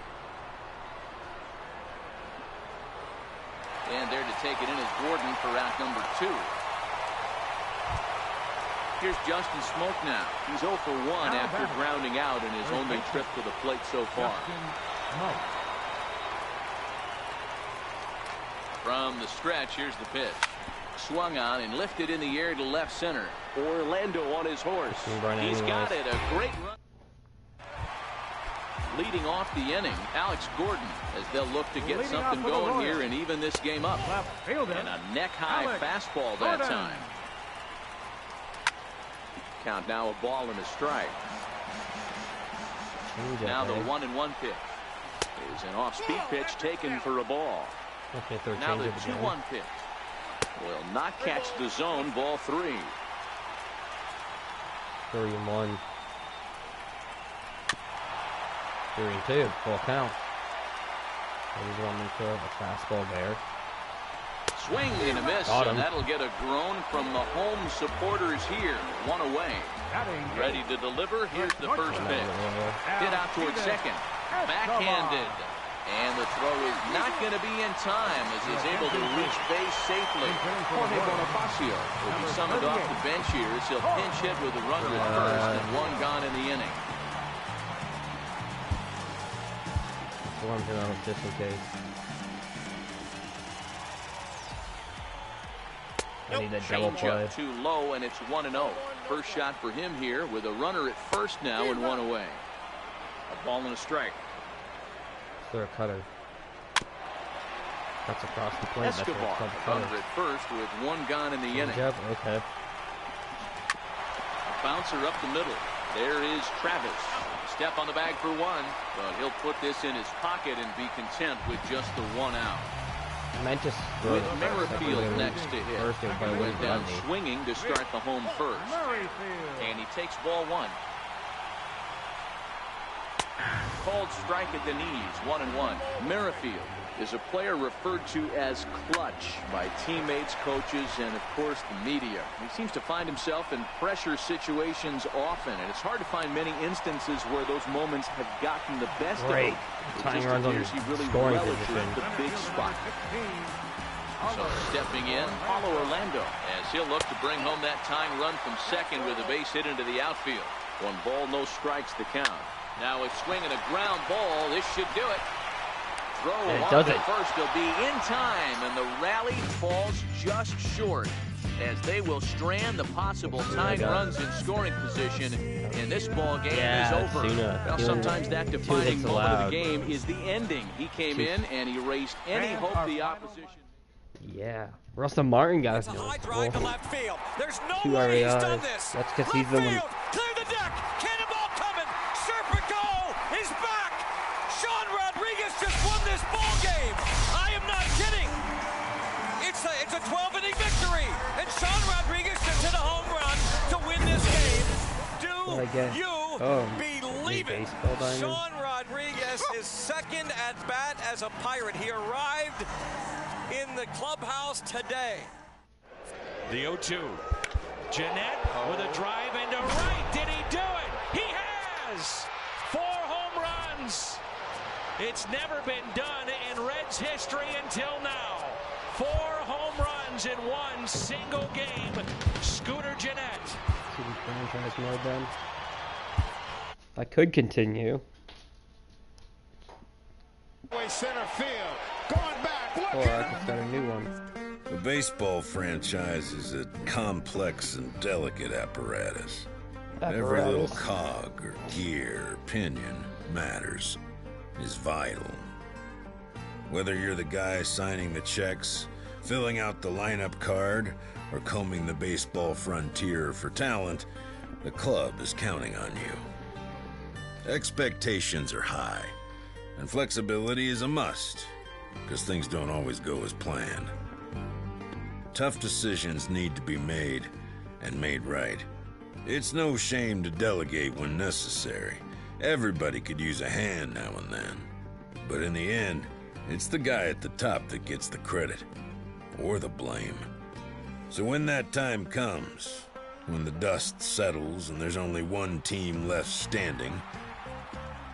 And there to take it in is Gordon for out number 2. Here's Justin Smoke now. He's 0 for 1 after grounding out in his only trip to the plate so far. From the stretch, here's the pitch. Swung on and lifted in the air to left center. Orlando on his horse. He's got it. A great run. Leading off the inning, Alex Gordon, as they'll look to get something going here and even this game up. And a neck-high fastball that time. Count now a ball and a strike. Now the 1-1 pitch is an off-speed pitch taken for a ball. Now the 2-1 pitch will not catch the zone. Ball 3. 3-1. 3-2. Full count. He's running for a fastball there. Swing and a miss, and that'll get a groan from the home supporters here. 1 away. Ready to deliver. Here's the first pitch. Hit out towards second. Backhanded. And the throw is not going to be in time as he's able to reach base safely. Jorge Bonifacio will be summoned off the bench here as he'll pinch hit with a runner at first and 1 gone in the inning. Warms it out just in case. I need that double play. Too low, and it's 1-0. First shot for him here with a runner at first now and 1 away. A ball and a strike. Is there a cutter? That's across the plate. Escobar under at first with 1 gone in the inning. Okay. A bouncer up the middle. There is Travis. Step on the bag for 1, but he'll put this in his pocket and be content with just the 1 out. With Merrifield next to hit. He went down swinging to start the home first. And he takes ball 1. Called strike at the knees, 1-1. Merrifield is a player referred to as clutch by teammates, coaches, and of course the media. He seems to find himself in pressure situations often, and it's hard to find many instances where those moments have gotten the best of him. It just appears he really relishes the big spot. So stepping in, Paulo Orlando, as he'll look to bring home that tying run from second with a base hit into the outfield. 1 ball, no strikes to count. Now a swing and a ground ball. This should do it. Throw on to first. He'll be in time, and the rally falls just short as they will strand the possible tying runs in scoring position. And this ball game is over. Now, sometimes that defining moment of the game is the ending. He came in and he erased any hope the opposition. Yeah, Russell Martin got us. High drive to left field. There's no 2 way he's RBIs. done this. That's because he's the one. Clear the deck. Cannonball coming. Serpico is back. Sean Rodriguez just won this ball game. I am not kidding. It's a 12-inning victory, and Sean Rodriguez just hit a home run to win this game. Do you believe it? Sean Rodriguez, his second at bat as a Pirate. He arrived in the clubhouse today. The 0-2. Jeanette with a drive into right. Did he do it? He has 4 home runs. It's never been done in Reds history until now. 4 home runs runs in one single game. Scooter Gennett. Franchise mode then. I could continue. Center field. Going back. Or I could start a new one. A baseball franchise is a complex and delicate apparatus. Every little cog or gear or pinion matters, is vital. Whether you're the guy signing the checks, filling out the lineup card, or combing the baseball frontier for talent, the club is counting on you. Expectations are high, and flexibility is a must, because things don't always go as planned. Tough decisions need to be made, and made right. It's no shame to delegate when necessary. Everybody could use a hand now and then. But in the end, it's the guy at the top that gets the credit, or the blame. So when that time comes, when the dust settles and there's only one team left standing,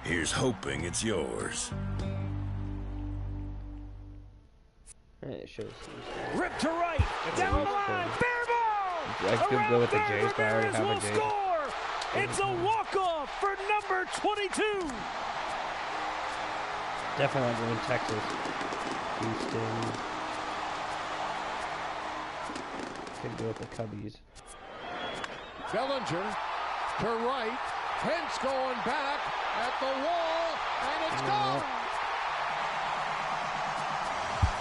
here's hoping it's yours. It shows. Rip to right, down the line, fair ball! I could go with the Jays, but I already have a Jays. Score! It's a walk-off for number 22! Definitely not going to Texas. Houston. Could go with the Cubbies. Bellinger to right. Pence going back at the wall, and it's gone.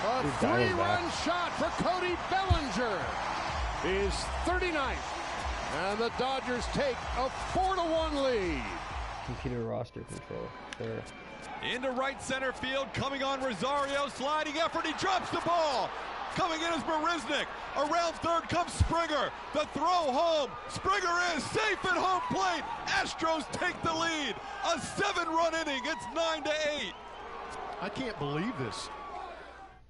A three-run shot for Cody Bellinger. His 39th. And the Dodgers take a 4-1 lead. Computer roster control. Sure. Into right center field, coming on Rosario, sliding effort, he drops the ball. Coming in is Marisnik. Around third comes Springer. The throw home. Springer is safe at home plate. Astros take the lead. A 7-run inning. It's 9-8. I can't believe this.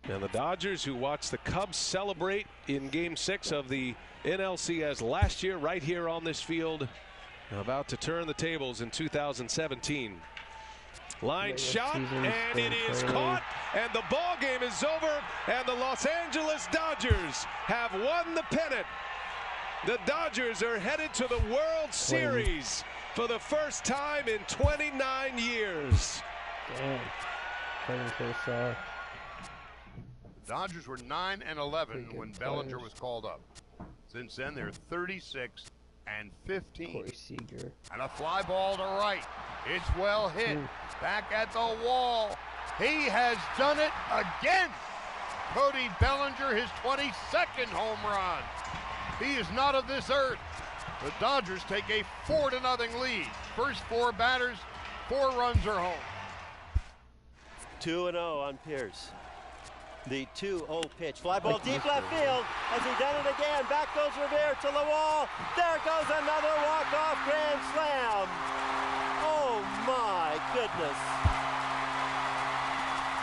And the Dodgers, who watched the Cubs celebrate in Game 6 of the NLCS last year, right here on this field, about to turn the tables in 2017. Line shot, and it is caught, and the ball game is over, and the Los Angeles Dodgers have won the pennant. The Dodgers are headed to the World Series for the first time in 29 years. Damn. Playing Kershaw. Dodgers were 9-11 when Bellinger was called up. Since then, they're 36-15. Corey Seager. And a fly ball to right. It's well hit. Back at the wall. He has done it again. Cody Bellinger, his 22nd home run. He is not of this earth. The Dodgers take a 4-0 lead. First 4 batters, 4 runs are home. 2-0 on Pierce. The 2-0 pitch. Fly ball deep left field. Has he done it again? Back goes Revere to the wall. There goes another walk-off grand slam. Oh my goodness.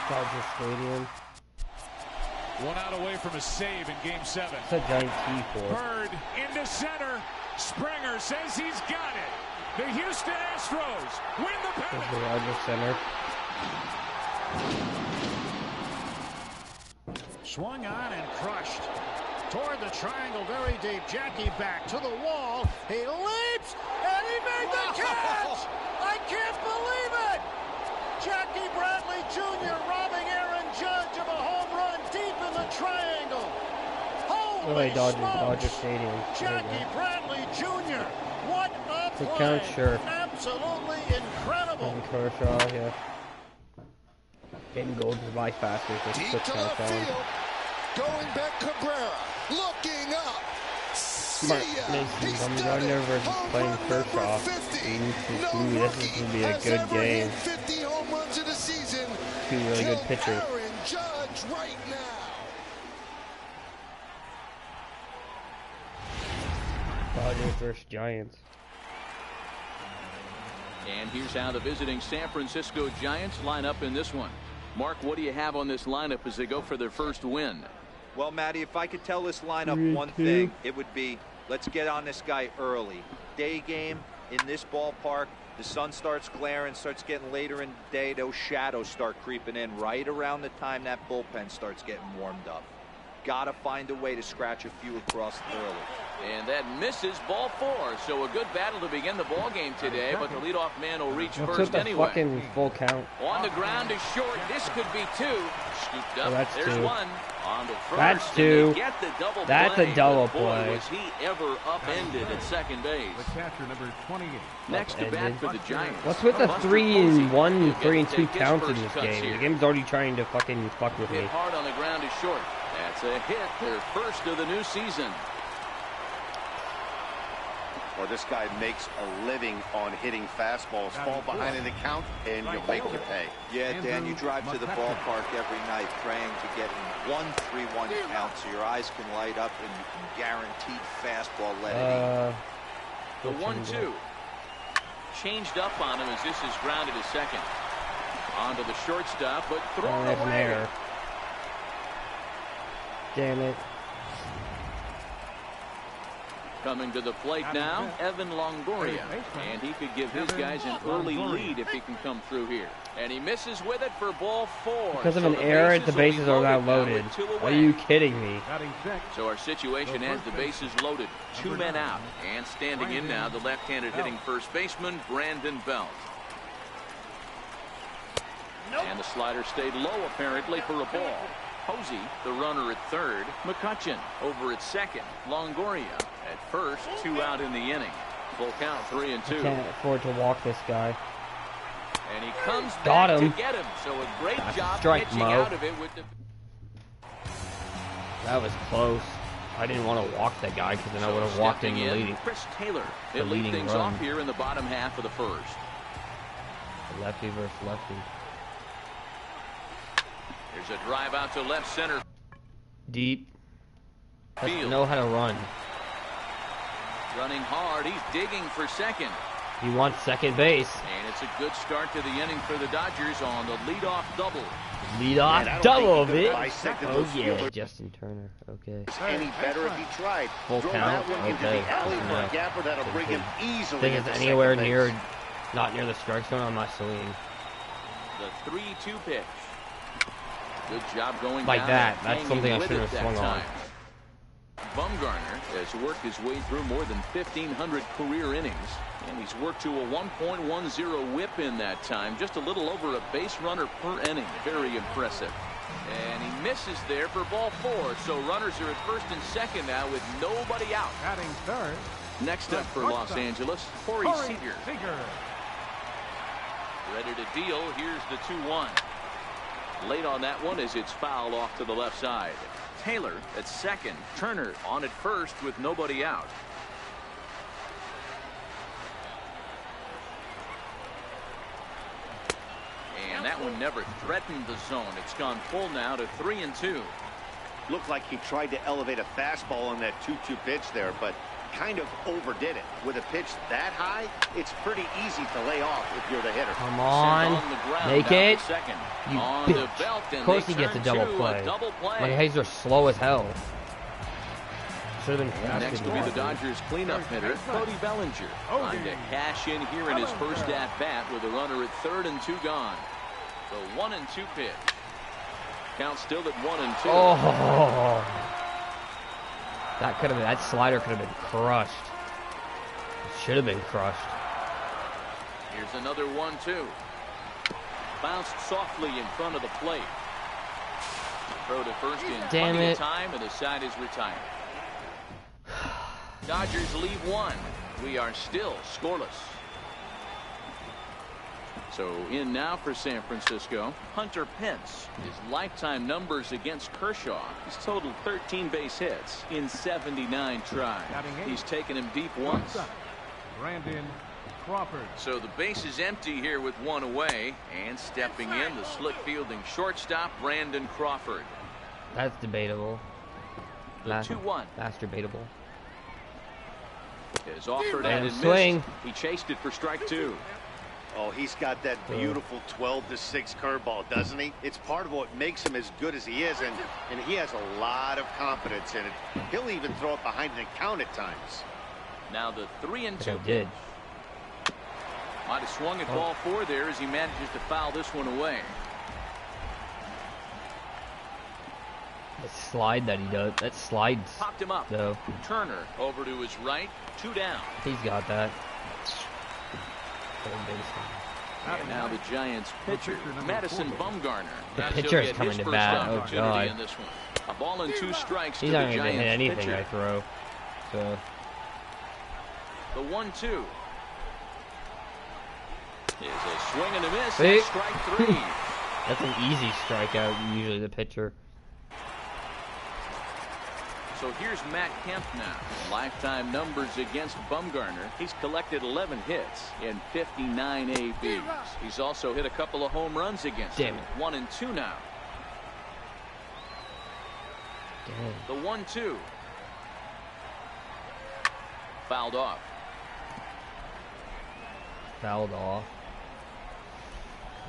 Dodger Stadium. One out away from a save in Game 7. It's a giant T4. Bird into center. Springer says he's got it. The Houston Astros win the pennant. The Dodger center. Swung on and crushed. Toward the triangle, very deep. Jackie back to the wall. He leaps, and he made the catch! I can't believe it! Jackie Bradley Jr. robbing Aaron Judge of a home run deep in the triangle. Holy Dodger Stadium. Jackie Bradley Jr. What a The play! count, sure. Absolutely incredible. And Kershaw, yeah. Getting gold is my faster. Deep to left field. Going back Cabrera. Looking up. Smart. He's Bumgarner versus playing Kershaw. This is going to be a good game. 50 home runs in the season. Two really good pitchers. Aaron Judge right now. Dodgers versus Giants. And here's how the visiting San Francisco Giants line up in this one. Mark, what do you have on this lineup as they go for their first win? Well, Matty, if I could tell this lineup one thing, it would be let's get on this guy early. Day game in this ballpark, the sun starts glaring, starts getting later in the day, those shadows start creeping in right around the time that bullpen starts getting warmed up. got to find a way to scratch a few across early. And that misses, ball 4. So a good battle to begin the ball game today, but the leadoff man will reach first anyway. Fucking full count. On the ground is short. This could be 2. Scooped up. There's 1. On to first. That's 2. Get the double That's play, a double boy, play. Was he ever upended at second base? The catcher, number 28. Next to bat for the Giants. What's with the 3-1, 3-2 counts in this game? The game's already trying to fucking fuck with me. Hit hard on the ground is short. That's a hit. Their first of the new season. Well, this guy makes a living on hitting fastballs. Fall behind in the count, and you'll make you pay. Yeah, Dan, you drive to the ballpark every night praying to get in 1-3-1 count so your eyes can light up and you can guaranteed fastball let it The 1-2. Changed up on him as this is grounded to second. Onto the shortstop, but thrown away. An error. Damn it. Coming to the plate now, Evan Longoria. And he could give his guys an early lead if he can come through here. And he misses with it for ball 4. Because of an error, the bases are now loaded. Are you kidding me? So our situation has the bases loaded. 2 men out. And standing in now, the left-handed hitting first baseman, Brandon Belt. And the slider stayed low, apparently, for a ball. Posey, the runner at third. McCutcheon over at second. Longoria at first. 2 out in the inning. Full count, 3-2. I can't afford to walk this guy. And he comes Got back him. to get him. So a great job strike, pitching Mo. out of it with the... That was close. I didn't want to walk that guy because then I would have walked in the leading. Chris Taylor. The They lead leading things run. off here in the bottom half of the first. Lefty versus lefty. There's a drive out to left center. Deep. Has to Field. know how to run. Running hard. He's digging for second. He wants second base. And it's a good start to the inning for the Dodgers on the leadoff double. Leadoff double, bitch. Oh yeah, Justin Turner. Okay. Any better if he tried. Full Throw count. that one into Okay. the alley for a Enough. gapper that'll bring him easily Think it's into anywhere second near, base. not near the strike zone. I'm not swinging. The 3-2 pitch. Good job going Like down that. and That's hanging something I with shouldn't it have that swung on. time. Bumgarner has worked his way through more than 1,500 career innings, and he's worked to a 1.10 whip in that time, just a little over a base runner per inning. Very impressive. And he misses there for ball 4, so runners are at first and second now with nobody out. Batting third. Next up for Los Angeles, Corey Seager. Ready to deal. Here's the 2-1. Late on that one as it's fouled off to the left side. Taylor at second. Turner on at first with nobody out. And that one never threatened the zone. It's gone full now to 3-2. Looked like he tried to elevate a fastball on that 2-2 pitch there, but kind of overdid it. With a pitch that high, it's pretty easy to lay off if you're the hitter. Come on. Make it. Second. You On the bitch. belt, and Of course they he gets a turn double to play. a double play. My guys are slow as hell. Should have been And faster. next will be the Dodgers cleanup hitter, Cody Bellinger. Trying to cash in here in his first at-bat with a runner at third and 2 gone. The 1-2 pitch. Count still at 1-2. Oh. That could have been, that slider could have been crushed. Should have been crushed. Here's another 1-2. Bounced softly in front of the plate. Throw to first in Damn plenty it. of time, and the side is retired. Dodgers lead 1. We are still scoreless. So in now for San Francisco, Hunter Pence. His lifetime numbers against Kershaw. He's totaled 13 base hits in 79 tries. He's taken him deep once. Brandon Crawford. So the base is empty here with 1 away, and stepping in, the slick fielding shortstop, Brandon Crawford. That's debatable. The 2-1. That's debatable. Is offered And and swing. missed. He chased it for strike 2. Oh, he's got that beautiful 12-6 curveball, doesn't he? It's part of what makes him as good as he is, and he has a lot of confidence in it. He'll even throw it behind the count at times. Now the 3-2. I did. Might have swung at ball 4 there as he manages to foul this one away. That slide that he does. That slides. Popped him up. Though. Turner over to his right. 2 down. He's got that. And now the Giants pitcher, Madison Bumgarner. The pitcher is coming to bat. Oh, God. In this one. A ball and 2 strikes He's to not the going to hit anything pitcher. I throw. So. The 1-2. Is a swing and a miss. See? That's strike 3. That's an easy strikeout, usually the pitcher. So here's Matt Kemp now. Lifetime numbers against Bumgarner. He's collected 11 hits in 59 ABs. He's also hit a couple of home runs against him. 1 and 2 now. Damn. The 1-2. Fouled off. Fouled off.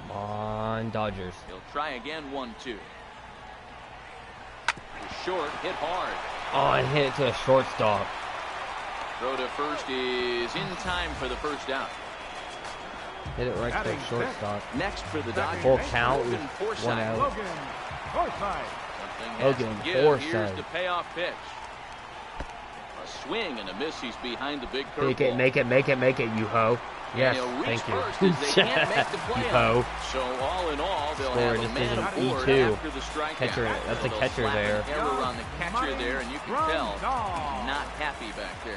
Come on, Dodgers. He'll try again. 1-2. Short, hit hard. Oh, I hit it to a shortstop. Throw to first is in time for the first out. Hit it right to a shortstop. Next for the Dodgers. Full count with 1 out. Logan Forsythe. Here's the payoff pitch. A swing and a miss. He's behind the big curveball. Make it, you ho. Yes, thank you. You ho. So all in all, they'll Score, have a man aboard E2. after the strikeout. Catcher, that's a catcher there. An error on the catcher there, and you can tell not happy back there.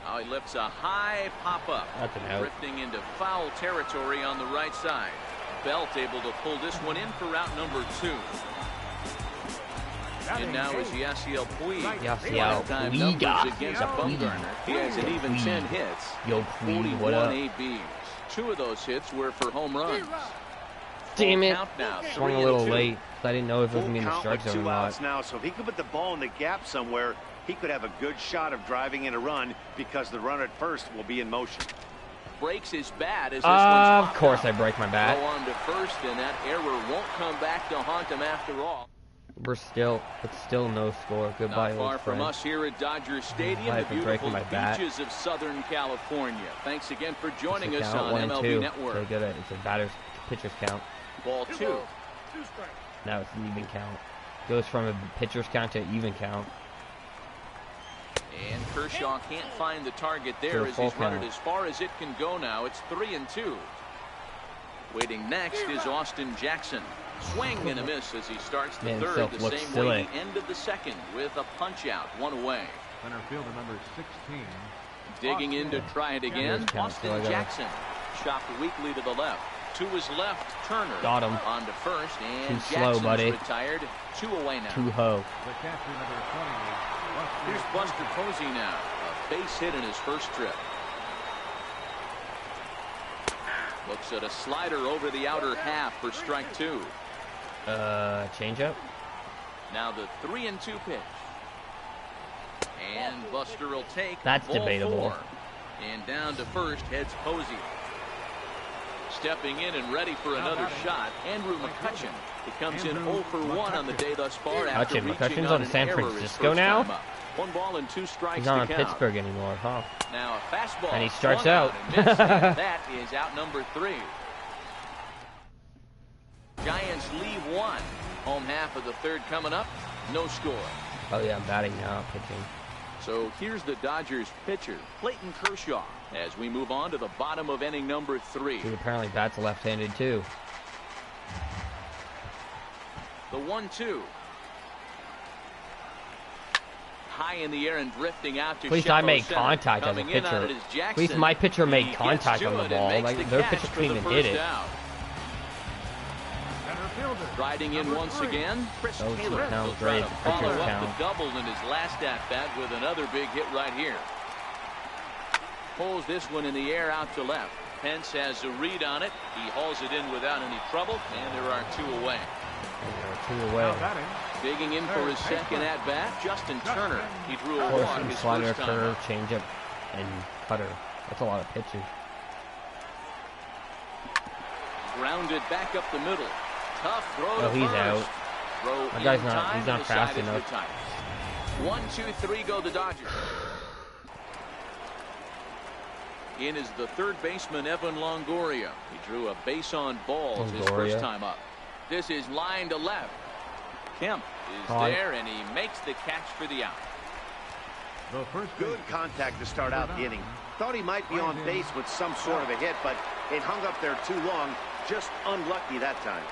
Now he lifts a high pop-up. That's an out. Drifting into foul territory on the right side. Belt able to pull this one in for route number 2. And now is Yasiel Puig. Yasiel Numbers against Bumgarner. He has an even 10 hits. Yo, Puig, what up? 41 ABs. 2 of those hits were for home runs. Damn it. Now, Swung a little late. I didn't know if it was going to be in the strike zone or not. Now, so if he could put the ball in the gap somewhere, he could have a good shot of driving in a run because the runner at first will be in motion. Breaks his bat as this one's of course out. I break my bat. Go on to first, and that error won't come back to haunt him after all. It's still no score. Goodbye, Not far old from friend. us here at Dodger Stadium, I've the been breaking beautiful my bat. beaches of Southern California. Thanks again for joining us Count, on 1 and MLB 2. Network. So good at it's a pitcher's count. Ball 2. Now it's an even count. Goes from a pitcher's count to an even count. And Kershaw can't find the target there as he's run it as far as it can go now. It's 3-2. Waiting next is Austin Jackson. Swing and a miss as he starts the third the same way the end of the second with a punch out, 1 away. Center fielder number 16. Digging in to try it again. Austin Jackson chopped weakly to the left. To his left, Turner. Got him. On to first, and Too slow, buddy. retired. 2 away now. 2 ho. The catcher number 20. Here's Buster Posey now. A base hit in his first trip. Looks at a slider over the outer half for strike 2. Changeup. Now the 3-2 pitch. And Buster will take That's ball debatable. 4. And down to first heads Posey. Stepping in and ready for another shot, Andrew McCutchen. He comes in 0 for 1 on the day thus far after reaching McCutchen's on on San an error his Francisco first now? time up. 1 ball and 2 strikes He's not on to count. Pittsburgh anymore, huh? Now a fastball. And he strikes swung out. And missed, and that is out number 3. Giants leave 1. Home half of the third coming up. No score. Oh yeah, I'm batting now, pitching. So here's the Dodgers pitcher, Clayton Kershaw, as we move on to the bottom of inning number 3. He apparently bats left-handed too. The 1-2. High in the air and drifting out to At least I shallow made center. contact as a Coming in on pitcher. it is At Jackson. least my pitcher made He contact gets on the to it and ball. makes Like the their catch pitcher for couldn't the even hit first it. out. Riding in once again, Chris That was Taylor the count, will try great. to The follow pitcher's up count. the double in his last at-bat with another big hit right here. Pulls this one in the air out to left. Pence has a read on it. He hauls it in without any trouble, and there are 2 away. There are 2 away. Digging in for his second at-bat, Justin Turner. He drew a walk Portion, his slider, first time curve, up. changeup, and cutter. That's a lot of pitches. Grounded back up the middle. Tough throw to he's first. out. Throw My guy's in not- time he's not and fast decided enough. for time. 1, 2, 3 go the Dodgers. In is the third baseman, Evan Longoria. He drew a base on balls his first time up. This is line to left. Kemp is there, and he makes the catch for the out. Good contact to start out the inning. Thought he might be on base with some sort of a hit, but it hung up there too long. Just unlucky that time.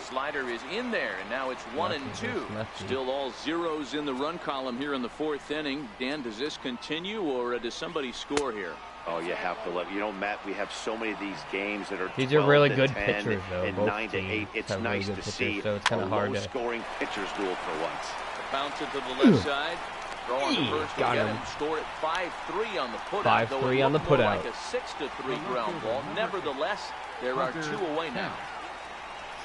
Slider is in there, and now it's 1-2. Still all zeros in the run column here in the fourth inning. Dan, does this continue, or does somebody score here? Oh, you have to let. You know, Matt, we have so many of these games that are these are really good 10 pitchers, though. And both 9-8. It's nice to see so it's kind of hard to scoring pitchers duel for once. Bounce it to the left side. Throw on the first to get him. Score it 5-3 on the putout. 5-3 on the putout. Like a 6-3 ground ball. Nevertheless, there are 2 away now.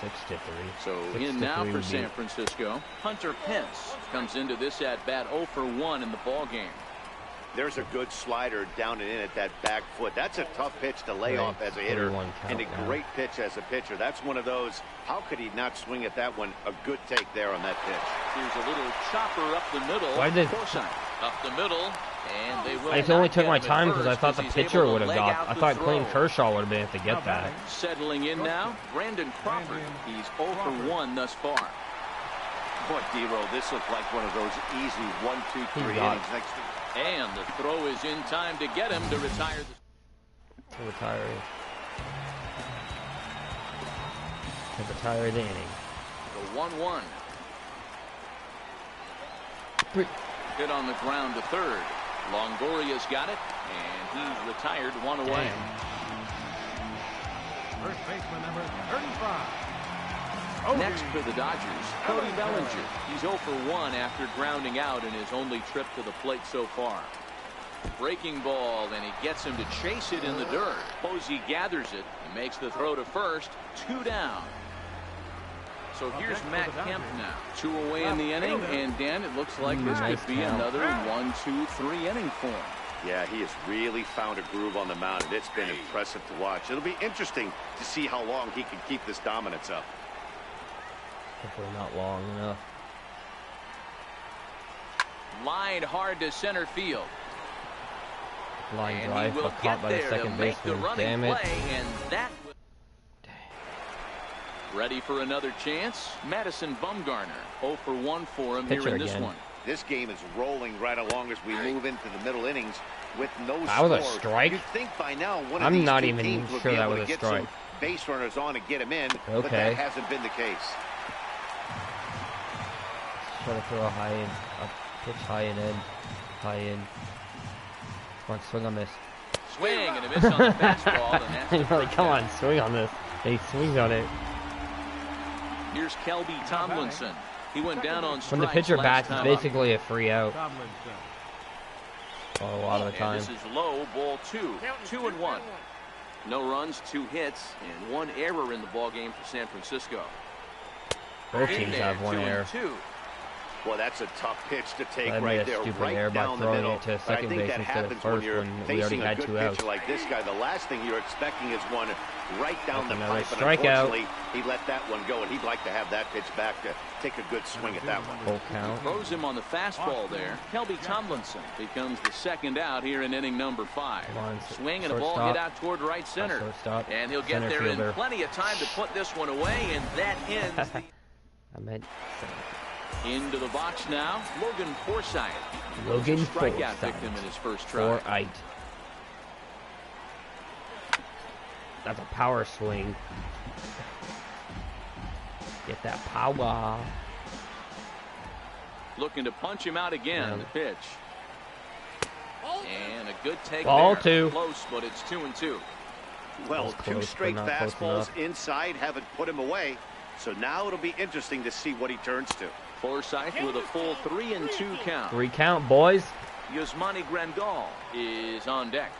6-3. So in now for San Francisco. Hunter Pence comes into this at bat 0 for 1 in the ball game. There's a good slider down and in at that back foot. That's a tough pitch to lay off as a hitter, and a great pitch as a pitcher. That's one of those. How could he not swing at that one? A good take there on that pitch. Here's a little chopper up the middle. Why did up the middle, and they will. I only took my time because I thought the pitcher would have got. I thought Clayton Kershaw would have been able to get that. Settling in now, Brandon Crawford. He's 0 for 1 thus far. Boy, D-Roll, this looked like one of those easy 1, 2, 3 innings. And the throw is in time to get him to retire. To retire the inning. The 1-1. Hit on the ground to third. Longoria's got it, and he's retired 1 away. First baseman number 35. Next for the Dodgers, Cody Bellinger. He's 0 for 1 after grounding out in his only trip to the plate so far. Breaking ball, and he gets him to chase it in the dirt. Posey gathers it and makes the throw to first. 2 down. So here's Matt Kemp now. 2 away in the inning, and Dan, it looks like this could be another 1, 2, 3 inning for him. Yeah, he has really found a groove on the mound, and it's been impressive to watch. It'll be interesting to see how long he can keep this dominance up. Hopefully not long enough. Line hard to center field. Line drive, but caught by the second baseman. Damn it. And that ready for another chance. Madison Bumgarner 0 for 1 for him here in this one. This game is rolling right along as we move into the middle innings with no score. That was a strike? You'd think by now one of I'm these not two even teams would sure be that able was to a get some strike. base runners on and get him in, Okay. but that hasn't been the case. Try to throw a high in, pitch high and in, high in. Come on, swing on this. Swing and a miss on the fastball, and that's like, come on, swing on this. He swings on it. Here's Kelby Tomlinson. He went down on strikes. When the pitcher bats, it's basically a free out. A lot of the time. And this is low, ball 2. 2-1. No runs, 2 hits, and 1 error in the ball game for San Francisco. Both teams have 1 error. Well, that's a tough pitch to take I right made a there, stupid right error by down the throwing middle. it to But I second think base that instead of happens when first you're when we already facing a had good 2 outs. pitcher like this guy. The last thing you're expecting is one right down the Another pipe, and strikeout. unfortunately, he let that one go, and he'd like to have that pitch back to take a good swing at that one. Full count. Throws him on the fastball there. Kelby Tomlinson becomes the second out here in inning number 5. Swing and a ball hit out toward right center. And he'll get there in plenty of time to put this one away, and that ends the... I meant into the box now, Logan Forsythe. Logan strikeout Forsythe. victim in his first try. Forsythe. That's a power swing. Get that power. Looking to punch him out again on the pitch. And a good take Ball there. 2. Close, but it's 2-2. Well, close, 2 straight but not close fastballs enough. inside haven't put him away. So now it'll be interesting to see what he turns to. Forsythe with a full 3-2 count. 3 count, boys. Yasmani Grandal is on deck.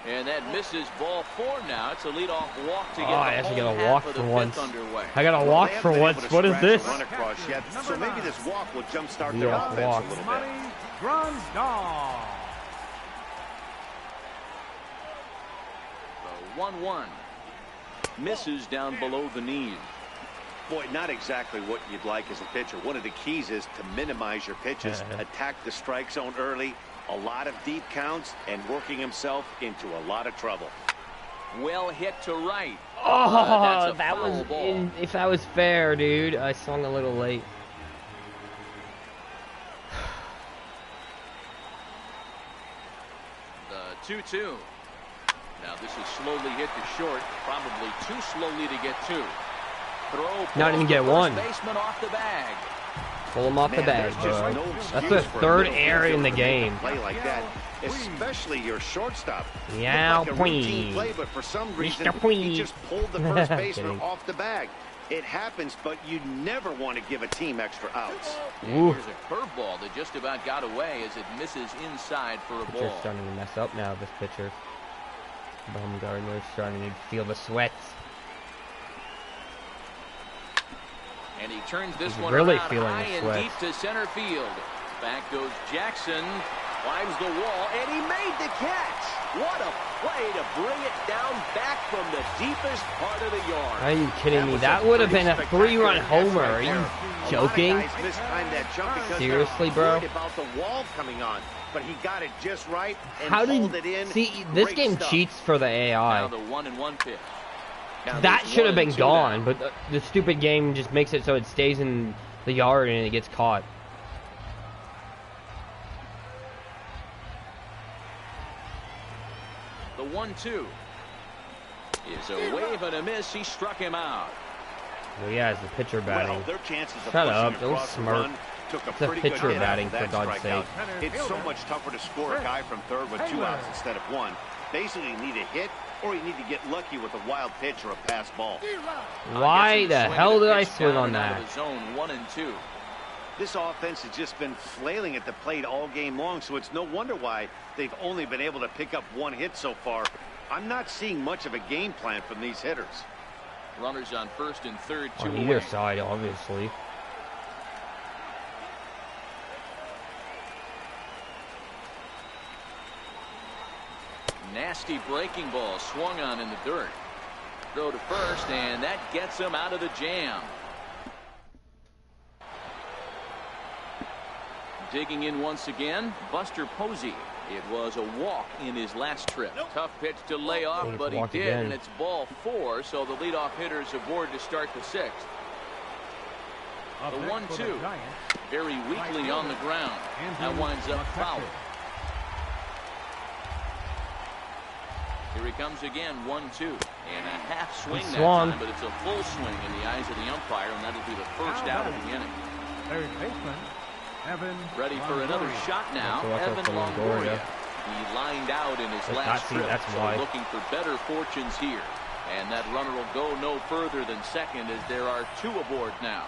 And that misses ball 4 now. It's a leadoff walk to get I actually got a walk for once. I got a walk for once. What is this? Run across yet, so maybe this walk will jumpstart their offense a little bit. Grandal. The 1-1. Misses down below the knee. Boy, not exactly what you'd like as a pitcher. One of the keys is to minimize your pitches, attack the strike zone early, a lot of deep counts, and working himself into a lot of trouble. Well hit to right. Oh, that was if that was fair, dude. I swung a little late. The 2-2. Now this is slowly hit to short, probably too slowly to get two. Throw. Not even get one. Baseman off the bag. Pull him off the bag, bro. That's the third error in the game. Play like that, especially your shortstop. Yeah, like a routine play, but for some reason he just pulled the first baseman off the bag. It happens, but you never want to give a team extra outs. Here's a curveball that just about got away as it misses inside for a ball. Pitcher's starting to mess up now. This pitcher, Bumgarner's starting to feel the sweats. And he turns this one really around feeling high the and deep to center field. Back goes Jackson, climbs the wall, and he made the catch. What a play to bring it down back from the deepest part of the yard. Are you kidding me? That would have been a 3-run homer. Are you joking? Seriously, bro? About the wall coming on, but he got it just right and How pulled did it in. see this Great game stuff. cheats for the AI? Now the 1-1 pitch. That should have been gone, but the stupid game just makes it so it stays in the yard and it gets caught. The 1-2 is a wave and a miss. He struck him out. Well, yeah, it's the pitcher batting. Well, their chances of Shut up, pushing don't across the smirk. run took a It's a pretty good pitcher hit batting, after for that God's strikeout. sake. It's so much tougher to score a guy from third with 2 outs instead of 1. Basically, you need a hit, or you need to get lucky with a wild pitch or a pass ball. Why the hell did I swing on that? Zone 1 and 2. This offense has just been flailing at the plate all game long, so it's no wonder why they've only been able to pick up 1 hit so far. I'm not seeing much of a game plan from these hitters. Runners on first and third, 2 On away. either side, obviously. Nasty breaking ball swung on in the dirt. Throw to first, and that gets him out of the jam. Digging in once again, Buster Posey. It was a walk in his last trip. Tough pitch to lay off, but he did, again. and it's ball 4, so the leadoff hitter's aboard to start the 6th. The 1-2, very weakly on the ground. That winds up foul. Here he comes again, 1-2, and a half swing that time, but it's a full swing in the eyes of the umpire, and that'll be the first out of the inning. Third baseman, Evan. Ready for another shot now, Evan Longoria. He lined out in his last trip, so looking for better fortunes here. And that runner will go no further than second as there are 2 aboard now.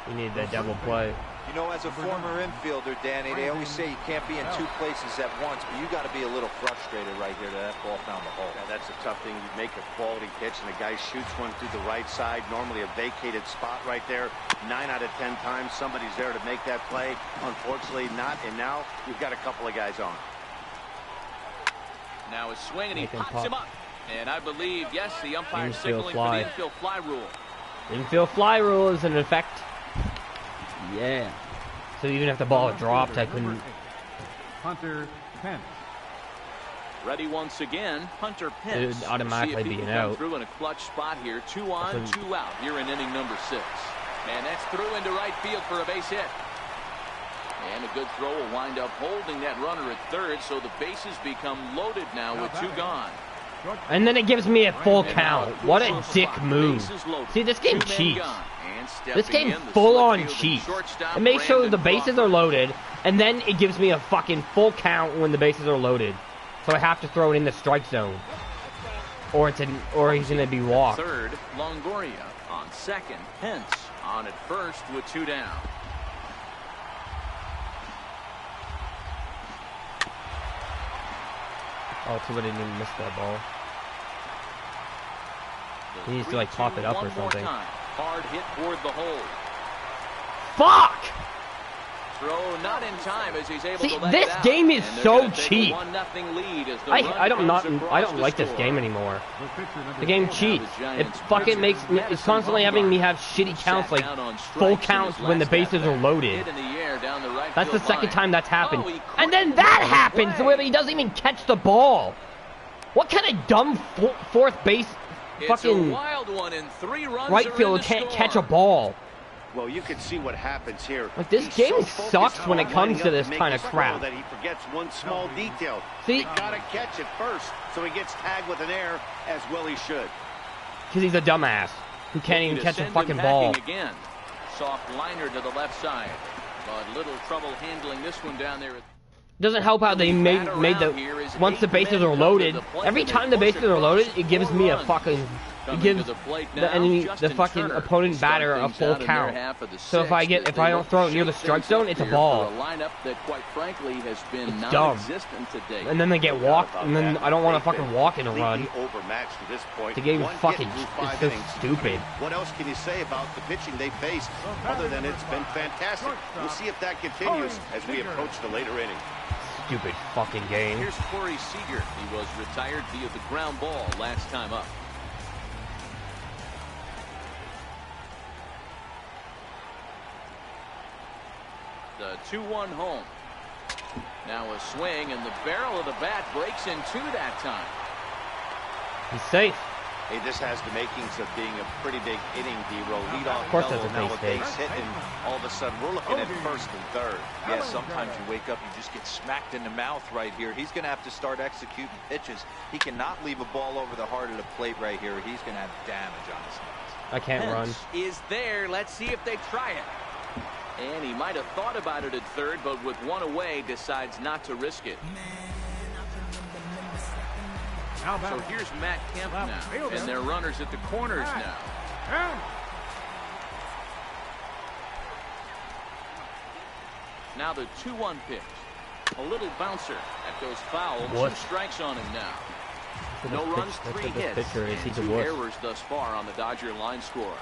You need that double play. You know, as a former infielder, Danny, they always say you can't be in 2 places at once, but you got to be a little frustrated right here that ball found the hole. Yeah, that's a tough thing. You make a quality pitch, and the guy shoots one through the right side, normally a vacated spot right there. 9 out of 10 times, somebody's there to make that play. Unfortunately, not, and now you've got a couple of guys on. Now a swing, and he pops him up. And I believe, yes, the umpire's Infield signaling fly. for the infield fly rule. Infield fly rule is in effect. Yeah. So even if the ball dropped, I couldn't. Hunter Pence. Ready once again, Hunter Pence. It would automatically be an out. Through in a clutch spot here, 2 on, 2 out here in inning number 6. And that's through into right field for a base hit. And a good throw will wind up holding that runner at third, so the bases become loaded now with 2 gone. And then it gives me a full count. What a dick move. See, this game cheats. This game full on cheats. It makes sure the bases are loaded, and then it gives me a fucking full count when the bases are loaded. So I have to throw it in the strike zone. Or he's gonna be walked. Third, Longoria. On second, Pence. On at first with 2 down. Oh, too bad I didn't miss that ball. He needs to like pop it up or something. Hard hit toward the hole. Fuck! throw not in time as he's able See, to let this it out. game is so Take a cheap. 1-0 lead as the I don't like to this game anymore. The game game cheats. It fucking makes me, it's constantly having me have shitty counts, like full counts when the bases are loaded. That's the second time that's happened. And then that happens where he doesn't even catch the ball. What kind of dumb fourth base fucking right fielder can't catch a ball? Well, you can see what happens here. Like, this game sucks when it comes to this kind of crap. That he forgets one small detail. See? He gotta catch it first, so he gets tagged with an error, as well he should. Because he's a dumbass who can't even catch a fucking ball. Again. Soft liner to the left side, but little trouble handling this one down there. Doesn't help how they made the once the bases are loaded. Every time the bases are loaded, it gives me a fucking. It gives the enemy, the fucking opponent batter, a full count. So if I don't throw it near the strike zone, it's a ball. It's dumb. And then they get walked, and then I don't want to fucking walk in a run. The game fucking is so stupid. What else can you say about the pitching they faced, other than it's been fantastic? We'll see if that continues as we approach the later inning. Stupid fucking game. Here's Corey Seager. He was retired via the ground ball last time up. The 2-1 home. Now a swing, and the barrel of the bat breaks in two that time. He's safe. Hey, this has the makings of being a pretty big inning, D-Row. Lead off Mello, now a base hit, and all of a sudden we're looking at first and third. Yeah, sometimes you wake up, you just get smacked in the mouth right here. He's going to have to start executing pitches. He cannot leave a ball over the heart of the plate right here. He's going to have damage on his hands. I can't run. Is there. Let's see if they try it. And he might have thought about it at third, but with one away, decides not to risk it. So here's Matt Kemp now, and their runners at the corners now. Now the 2-1 pitch. A little bouncer. That goes foul. What? 2 strikes on him now. No Pitch, runs, 3 hits, and 2 errors thus far on the Dodger line score.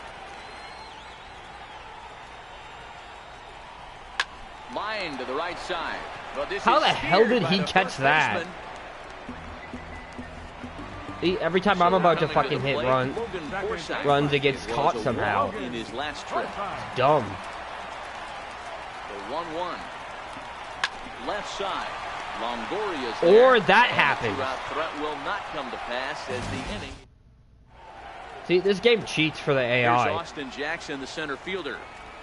Line to the right side. How the hell did he catch that? Every time I'm about to fucking hit runs, it gets caught somehow. In his last trip. Dumb. The 1-1. Left side. Longoria's or there. That happens. Threat will not come to pass as the inning. See, this game cheats for the AI. Here's Austin Jackson, the center fielder.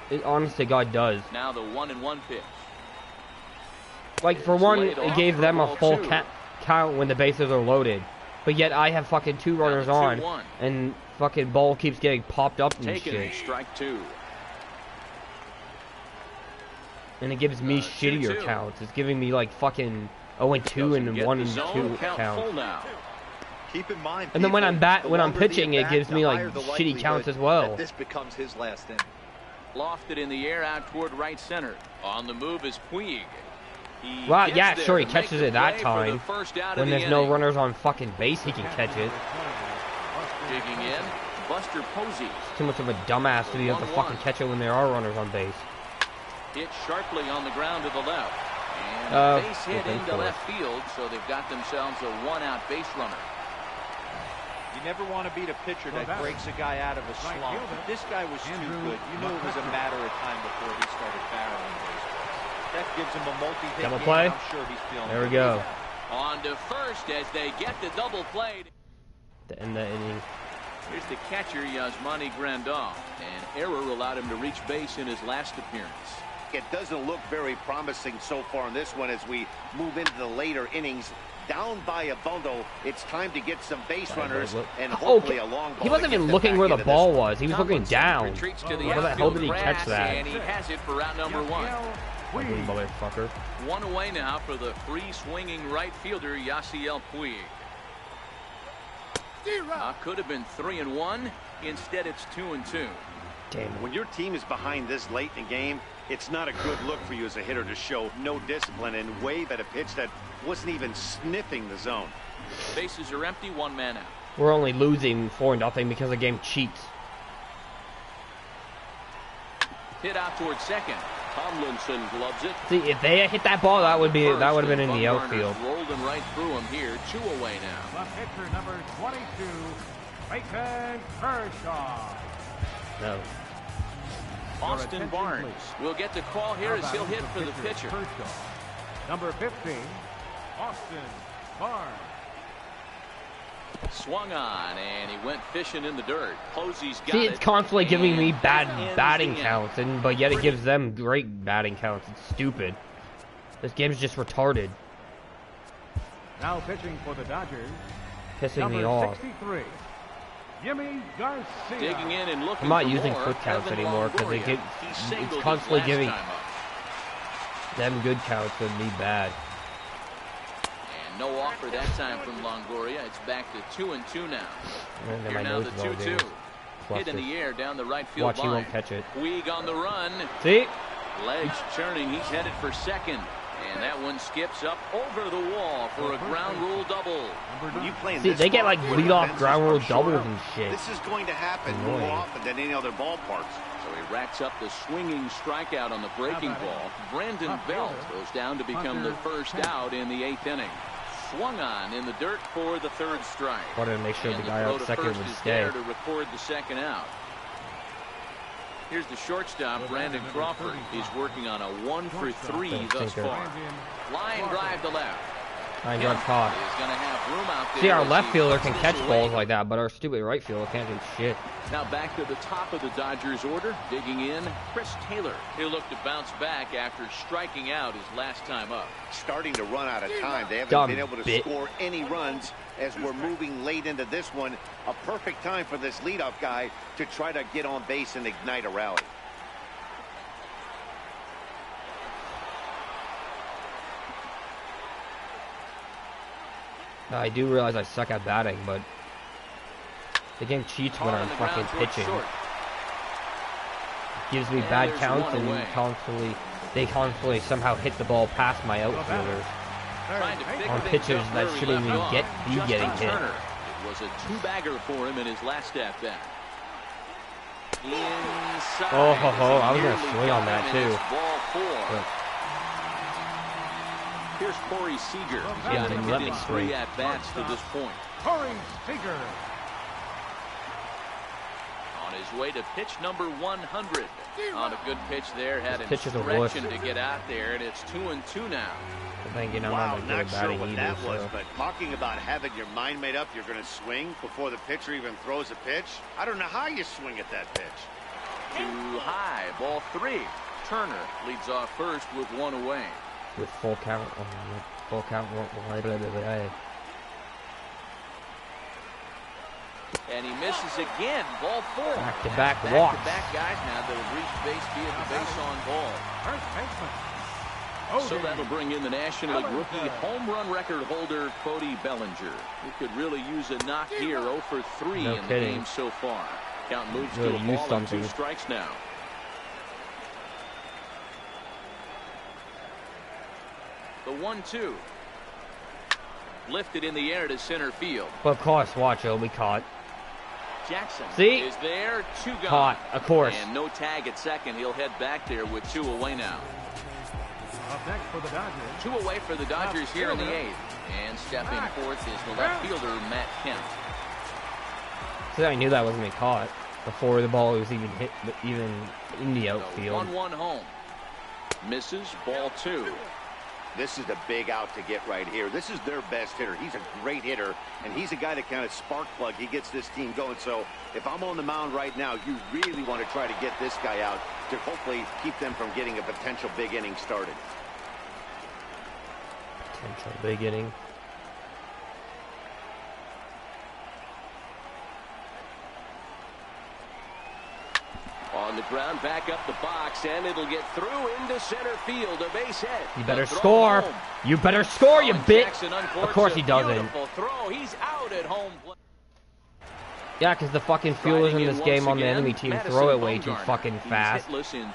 It honest to God does. Now the 1-1 pitch. Like, for one, it gave them a full count when the bases are loaded. But yet I have fucking 2 runners on, and fucking ball keeps getting popped up and shit. Strike 2. And it gives me shittier counts. It's giving me like fucking 0-2 and 1-2 counts. Keep in mind, and then when I'm pitching, it gives me like shitty counts as well. This becomes his last inning. Lofted in the air out toward right center. On the move is Puig. Wow, yeah, sure, he catches it that time. When there's no runners on fucking base, he can catch it. Digging in, Buster Posey. Too much of a dumbass to be able to fucking catch it when there are runners on base. Hit sharply on the ground to the left. And base hit into left field, so they've got themselves a 1-out base runner. You never want to beat a pitcher that breaks a guy out of a slump. But this guy was too good. You knew it was a matter of time before he started barreling baseball. That gives him a multi-hit double game. play. I'm sure he's feeling there we go. On to first as they get the double play. To end the inning. Here's the catcher, Yasmani Grandal. An error allowed him to reach base in his last appearance. It doesn't look very promising so far in this one as we move into the later innings. Down by a bundle, it's time to get some base runners and hopefully a long ball. He wasn't even looking where the ball was. He was looking down. How the hell did he catch that? And he has it for route number 1. Ugly motherfucker. 1 away now for the free-swinging right fielder, Yasiel Puig. Could have been 3-1. Instead, it's 2-2. Damn. When your team is behind this late in the game, it's not a good look for you as a hitter to show no discipline and wave at a pitch that wasn't even sniffing the zone. Bases are empty, 1 man out. We're only losing 4-0 because the game cheats. Hit out towards second. Tomlinson gloves it. See, if they had hit that ball, that would have been in the outfield. Rolled him right through him here. 2 away now. The pitcher, number 22, Clayton Kershaw. No. Austin Barnes will get the call here as he'll hit for the pitcher. Number 15, Austin Barnes. Swung on, and he went fishing in the dirt. Posey's got See, it's constantly giving me bad batting counts, but yet it gives them great batting counts. It's stupid. This game's just retarded. Now pitching for the Dodgers. Pissing me off. 63, Jimmy Garcia. Digging in and looking. I'm not using foot counts anymore because it's constantly giving them good counts and me bad. And no offer that time from Longoria. It's back to 2-2 now. Here now the 2-2. Hit in the air down the right field line. Watch, he won't catch it. Puig on the run. See? Legs churning. He's headed for second. And that one skips up over the wall for a ground rule double. When you play in See, this they get like ballpark, lead-off fences ground are rule short doubles up. and shit. This is going to happen more often than any other ballparks. So he racks up the swinging strikeout on the breaking ball. Brandon Belt goes down to become the first out in the 8th inning. Swung on in the dirt for the 3rd strike. Wanted to make sure the guy out second would stay. There to record the second out. Here's the shortstop, Brandon Crawford. He's working on a 1-for-3 thus far. Line drive to left. Line drive caught. He's going to have room out there. See, our left fielder can catch balls like that, but our stupid right fielder can't do shit. Now back to the top of the Dodgers order. Digging in, Chris Taylor. He'll look to bounce back after striking out his last time up. Starting to run out of time. They haven't been able to score any runs as we're moving late into this one. A perfect time for this leadoff guy to try to get on base and ignite a rally. Now, I do realize I suck at batting, but the game cheats when I'm fucking pitching. It gives me bad counts, and they constantly somehow hit the ball past my outfielders on pitches that shouldn't even be getting hit. It was a 2-bagger for him in his last at-bat. Inside. Oh, ho, ho. I was going to swing on that, too. Ball 4. Here's Corey Seager. He's got him in 3 at-bats to this point. Corey Seager. On his way to pitch number 100. On a good pitch there. Had him stretching to get out there, and it's 2-2 now. Wow, not sure what that was, but talking about having your mind made up, you're going to swing before the pitcher even throws a pitch. I don't know how you swing at that pitch. Too high. Ball 3. Turner leads off first with 1 away. With full count. Full count. And he misses again. Ball 4. Back-to-back walks. Back-to-back guys now that have reached base via the base on ball. First baseman. So that'll bring in the National League rookie home run record holder, Cody Bellinger, who could really use a knock here. 0 for 3 in the game so far. Count moves to a ball and 2 strikes now. The 1-2. Lifted in the air to center field. But of course, watch, it'll be caught. Jackson is there. 2 gone. Caught, of course. And no tag at second. He'll head back there with 2 away now. Up next for the Dodgers. 2 away for the Dodgers here in the 8th. And stepping forth is the left fielder, Matt Kemp. See, I knew that wasn't being caught before the ball was even hit, even in the outfield. 1-1 home. Misses. Ball 2. This is a big out to get right here. This is their best hitter. He's a great hitter, and he's a guy that kind of spark plug. He gets this team going. So if I'm on the mound right now, you really want to try to get this guy out to hopefully keep them from getting a potential big inning started. Potential big inning. On the ground, back up the box, and it'll get through into center field. A base hit. You better score. Home. You better score, you bitch. Of course he doesn't. Beautiful throw. He's out at home. Yeah, because the fucking fielders in this game on the enemy team throw it way too fucking fast.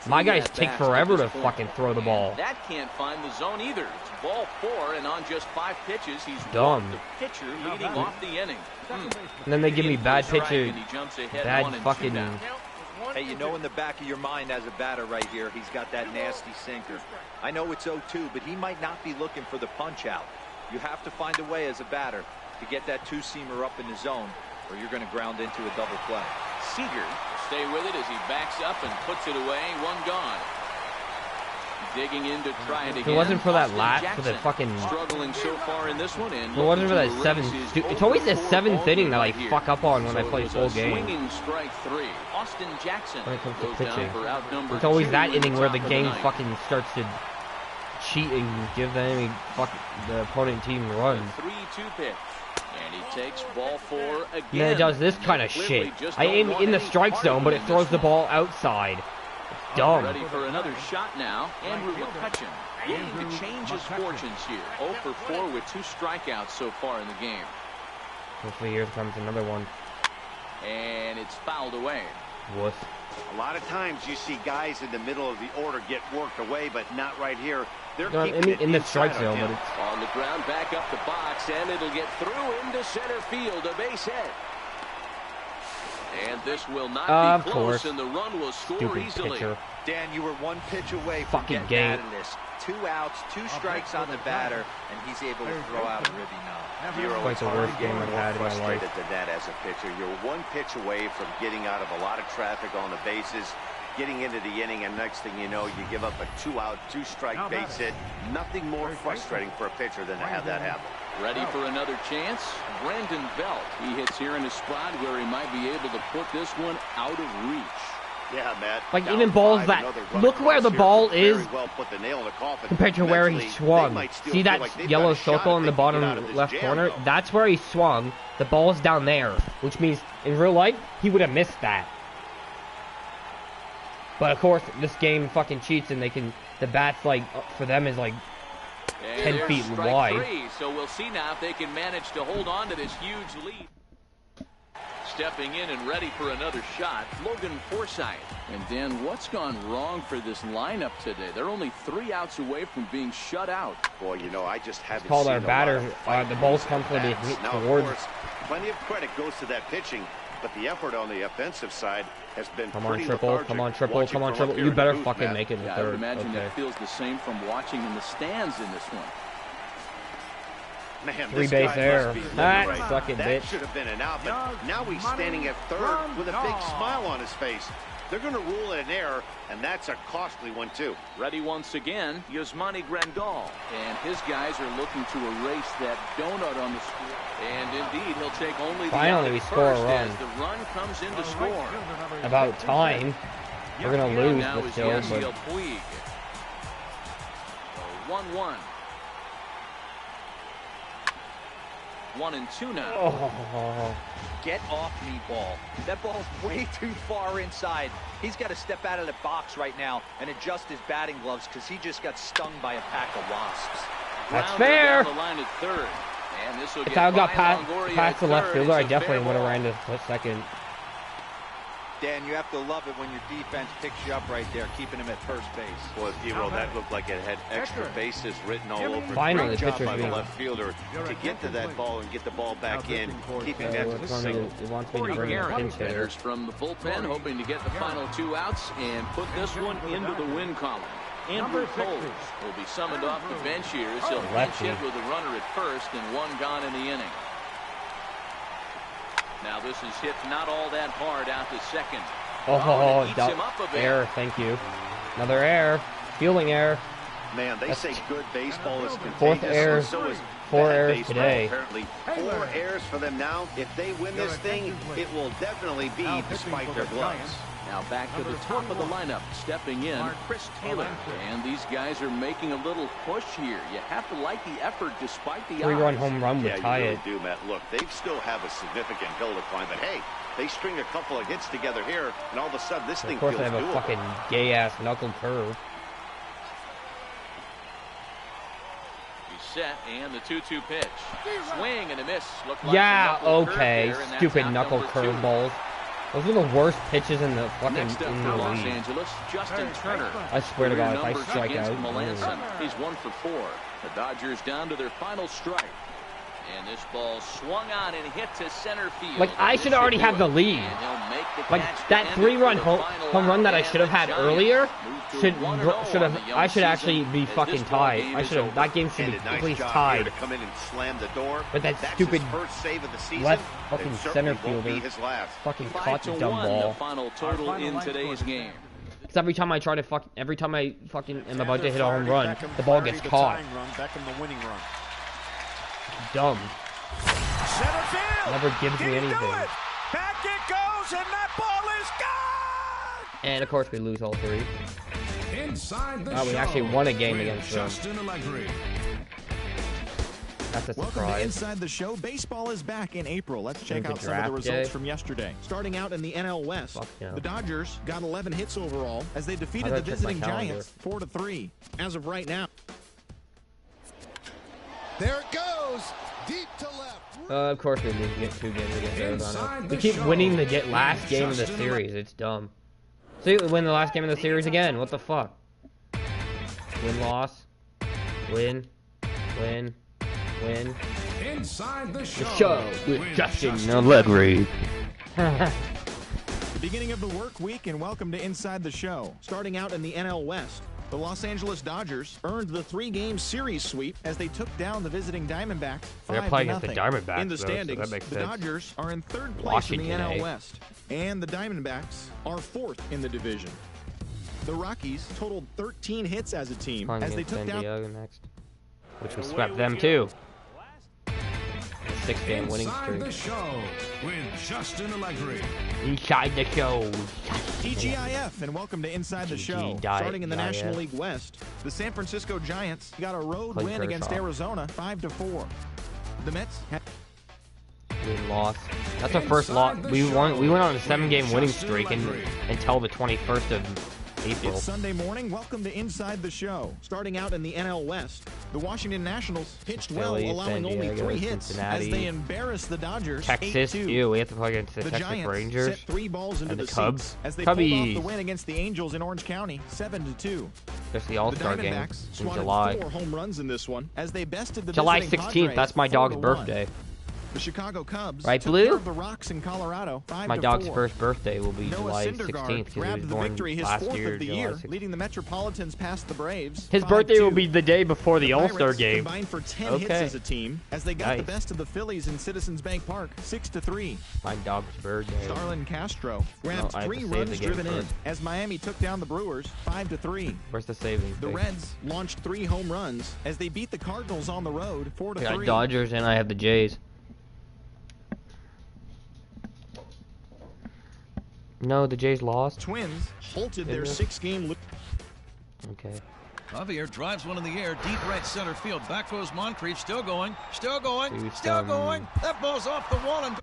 My guys take forever to fucking throw the ball. That can't find the zone either. It's ball 4, and on just 5 pitches, he's dumb. The pitcher leading off the inning. And then they give me bad pitcher, bad fucking Hey, you know in the back of your mind as a batter right here, he's got that nasty sinker. I know it's 0-2, but he might not be looking for the punch out. You have to find a way as a batter to get that two-seamer up in the zone, or you're going to ground into a double play. Seager will stay with it as he backs up and puts it away. One gone. Digging in to try it again. If it wasn't for that lat, for the fucking... Struggling so far in this one. If it wasn't for that it's always the 7th inning that I fuck up on when I play full game. Swinging strike 3. Austin Jackson when it comes to pitching. It's always that inning where the game fucking starts to cheat and give the enemy the opponent team runs. 3-2 pitch. And he takes ball 4 again. And then it does this kind of shit. I aim in the strike zone, but it throws the ball outside. Dumb. Ready for another shot now. Andrew McCutcheon looking to change his fortunes here. 0 for 4 with 2 strikeouts so far in the game. Hopefully here comes another one. And it's fouled away. Wuss. A lot of times you see guys in the middle of the order get worked away, but not right here. They're in the strike zone, but it's on the ground, back up the box, and it'll get through into center field, a base hit. And this will not be close, and the run will score Stupid easily. Pitcher. Dan, you were 1 pitch away from fucking getting out game. of this. 2 outs, 2 strikes on the batter, and he's able to throw out a ribby now. Hero, quite the worst game I've had in my life. Frustrated than that as a pitcher. You're 1 pitch away from getting out of a lot of traffic on the bases, getting into the inning, and next thing you know, you give up a 2-out, 2-strike base hit. Nothing more frustrating for a pitcher than to have that happen. Ready for another chance? Brandon Belt. He hits here in a spot where he might be able to put this one out of reach. Yeah, Matt. Like even balls that look where the ball is compared to where he swung. See that yellow circle in the bottom left corner? That's where he swung. The ball's down there, which means in real life he would have missed that. But of course, this game fucking cheats, and the bat's like for them is like 10 feet wide. 3, so we'll see now if they can manage to hold on to this huge lead. Stepping in and ready for another shot, Logan Forsythe. And Dan, what's gone wrong for this lineup today? They're only 3 outs away from being shut out. Boy, you know, I just haven't called seen our batter. The ball's come for the now, towards. of course, plenty of credit goes to that pitching, but the effort on the offensive side has been Come on, pretty triple. lethargic. Come on, triple. Watching Come on, from up triple. here You in better the booth, fucking Matt. make it in the Yeah, I third. would imagine Okay. that feels the same from watching in the stands in this one. Man, 3 this base guy error. must be living Ah, right. fucking That bitch. should have been an out, but now he's standing at third with a big smile on his face. They're going to rule it an error, and that's a costly one, too. Ready once again, Yasmani Grandal. And his guys are looking to erase that donut on the score. And indeed, he'll take only the Finally, out we at score a first run. as the run comes in to score. About time. We're gonna lose, Now but is still. Yasiel Puig. 1-1. 1-2 now. Oh. Get off me, ball. That ball's way too far inside. He's got to step out of the box right now and adjust his batting gloves because he just got stung by a pack of wasps. That's Grounder fair. down the line at third. And this will If get I got by Longoria past the at left third. fielder, I It's a definitely fair would have ball. ran to second. Dan, you have to love it when your defense picks you up right there, keeping him at first base. Boy, Hero, that looked like it had extra bases written all over. Finally, Great the job pitcher's by the being- left fielder to get to that ball and get the ball back in, keeping that to the single. It wants me to bring in a pinch hitter. Hitters from the bullpen hoping to get the final 2 outs and put this one into the win column. Andrew Coles will be summoned off the bench here as he'll pinch Lefty. hit with a runner at first and 1 gone in the inning. Now this is hit not all that hard out to second. Oh, and it eats him up a bit. error. Thank you. Another error. Fielding error. Man, they say good baseball is contagious. 4th error. So is 4 bad errors baseball, today. Apparently, 4 errors for them now. If they win this thing, it will definitely be despite their gloves. Now back to the top of the lineup, stepping in, Chris Taylor. And these guys are making a little push here. You have to like the effort despite the 3-run odds. home run would Yeah, tie you really it. do, Matt. Look, they still have a significant hill to climb, but hey, they string a couple of hits together here, and all of a sudden this thing Of course, feels I have a doable. fucking gay-ass knuckle curve. He's set, and the 2-2 pitch. Swing and a miss. Looked like Yeah, a knuckle curve okay. there, and that's Stupid out knuckle number 2. curveballs. Those are the worst pitches in the fucking Next up in for the Los league. Angeles, Justin Turner. I swear to God, if I Career strike numbers out, against Melanson. He's 1 for 4. The Dodgers down to their final strike. And this ball swung on and hit to center field. Like, I should already have the lead. Like, that 3-run home run that I should have had earlier I should actually be fucking tied. That game should be at least tied. But that stupid left fucking center fielder fucking caught the dumb ball. The final total in today's game. Because every time I fucking am about to hit a home run, the ball gets caught. Dumb. Center field. Never gives me anything. Back it goes, and that ball is gone. And of course we lose all 3. Inside the we actually won a game against them. That's a surprise. Welcome to Inside the Show. Baseball is back in April. Let's check out some of the results from yesterday. Starting out in the NL West, the Dodgers got 11 hits overall as they defeated the visiting Giants 4-3. As of right now. There it goes, deep to left. Of course we're losing 2 games against Arizona. We keep winning the last game of the series. It's dumb. See, we win the last game of the series again. What the fuck? Win-loss. Win. Inside the show with Justin Allegri. The beginning of the work week, and welcome to Inside the Show. Starting out in the NL West, the Los Angeles Dodgers earned the 3-game series sweep as they took down the visiting Diamondbacks 5-0. They're playing against the Diamondbacks, in the standings, so that makes the sense. Dodgers are in 3rd place Washington, in the NL West, and the Diamondbacks are 4th in the division. The Rockies totaled 13 hits as a team as they took down next, which we swept them too. A 6-game winning streak. Inside the Show with Justin Allegri. Inside the Show. TGIF, and welcome to Inside the Show. Starting in the National League West, the San Francisco Giants got a road win against Arizona 5-4. The Mets lost. That's our first loss. We went on a 7-game winning streak until the 21st of April. It's Sunday morning. Welcome to Inside the Show. Starting out in the NL West, the Washington Nationals pitched well, allowing only 3 hits as they embarrassed the Dodgers. Texas, 8-2. We have to play against the Texas Giants Rangers. Set 3 balls into the the Cubs. seats as they pulled off the win against the Angels in Orange County, 7-2. There's the All-Star game in July. 4 home runs in this one as they bested the July visiting 16th. Padres That's my dog's 4-1. birthday. The Chicago Cubs right, took Blue? care of the Rocks in Colorado 5-4. My dog's first birthday will be Noah July Syndergaard 16th because he was grabbed the born victory, his last 4th year, of the July year, 16th. leading the Metropolitans past the Braves. His 5-2. birthday will be the day before the All-Star Pirates game. Combined for 10 hits as a team as they got the best of the Phillies in Citizens Bank Park, 6-3. My dog's birthday. Starlin Castro grabbed 3 runs driven in as Miami took down the Brewers 5-3. Where's the saving? The Reds launched 3 home runs as they beat the Cardinals on the road 4-3. I got Dodgers and I have the Jays. No, the Jays lost. Twins halted their 6-game. Okay. Javier drives one in the air, deep right center field. Back goes Moncrief, still going. That ball's off the wall and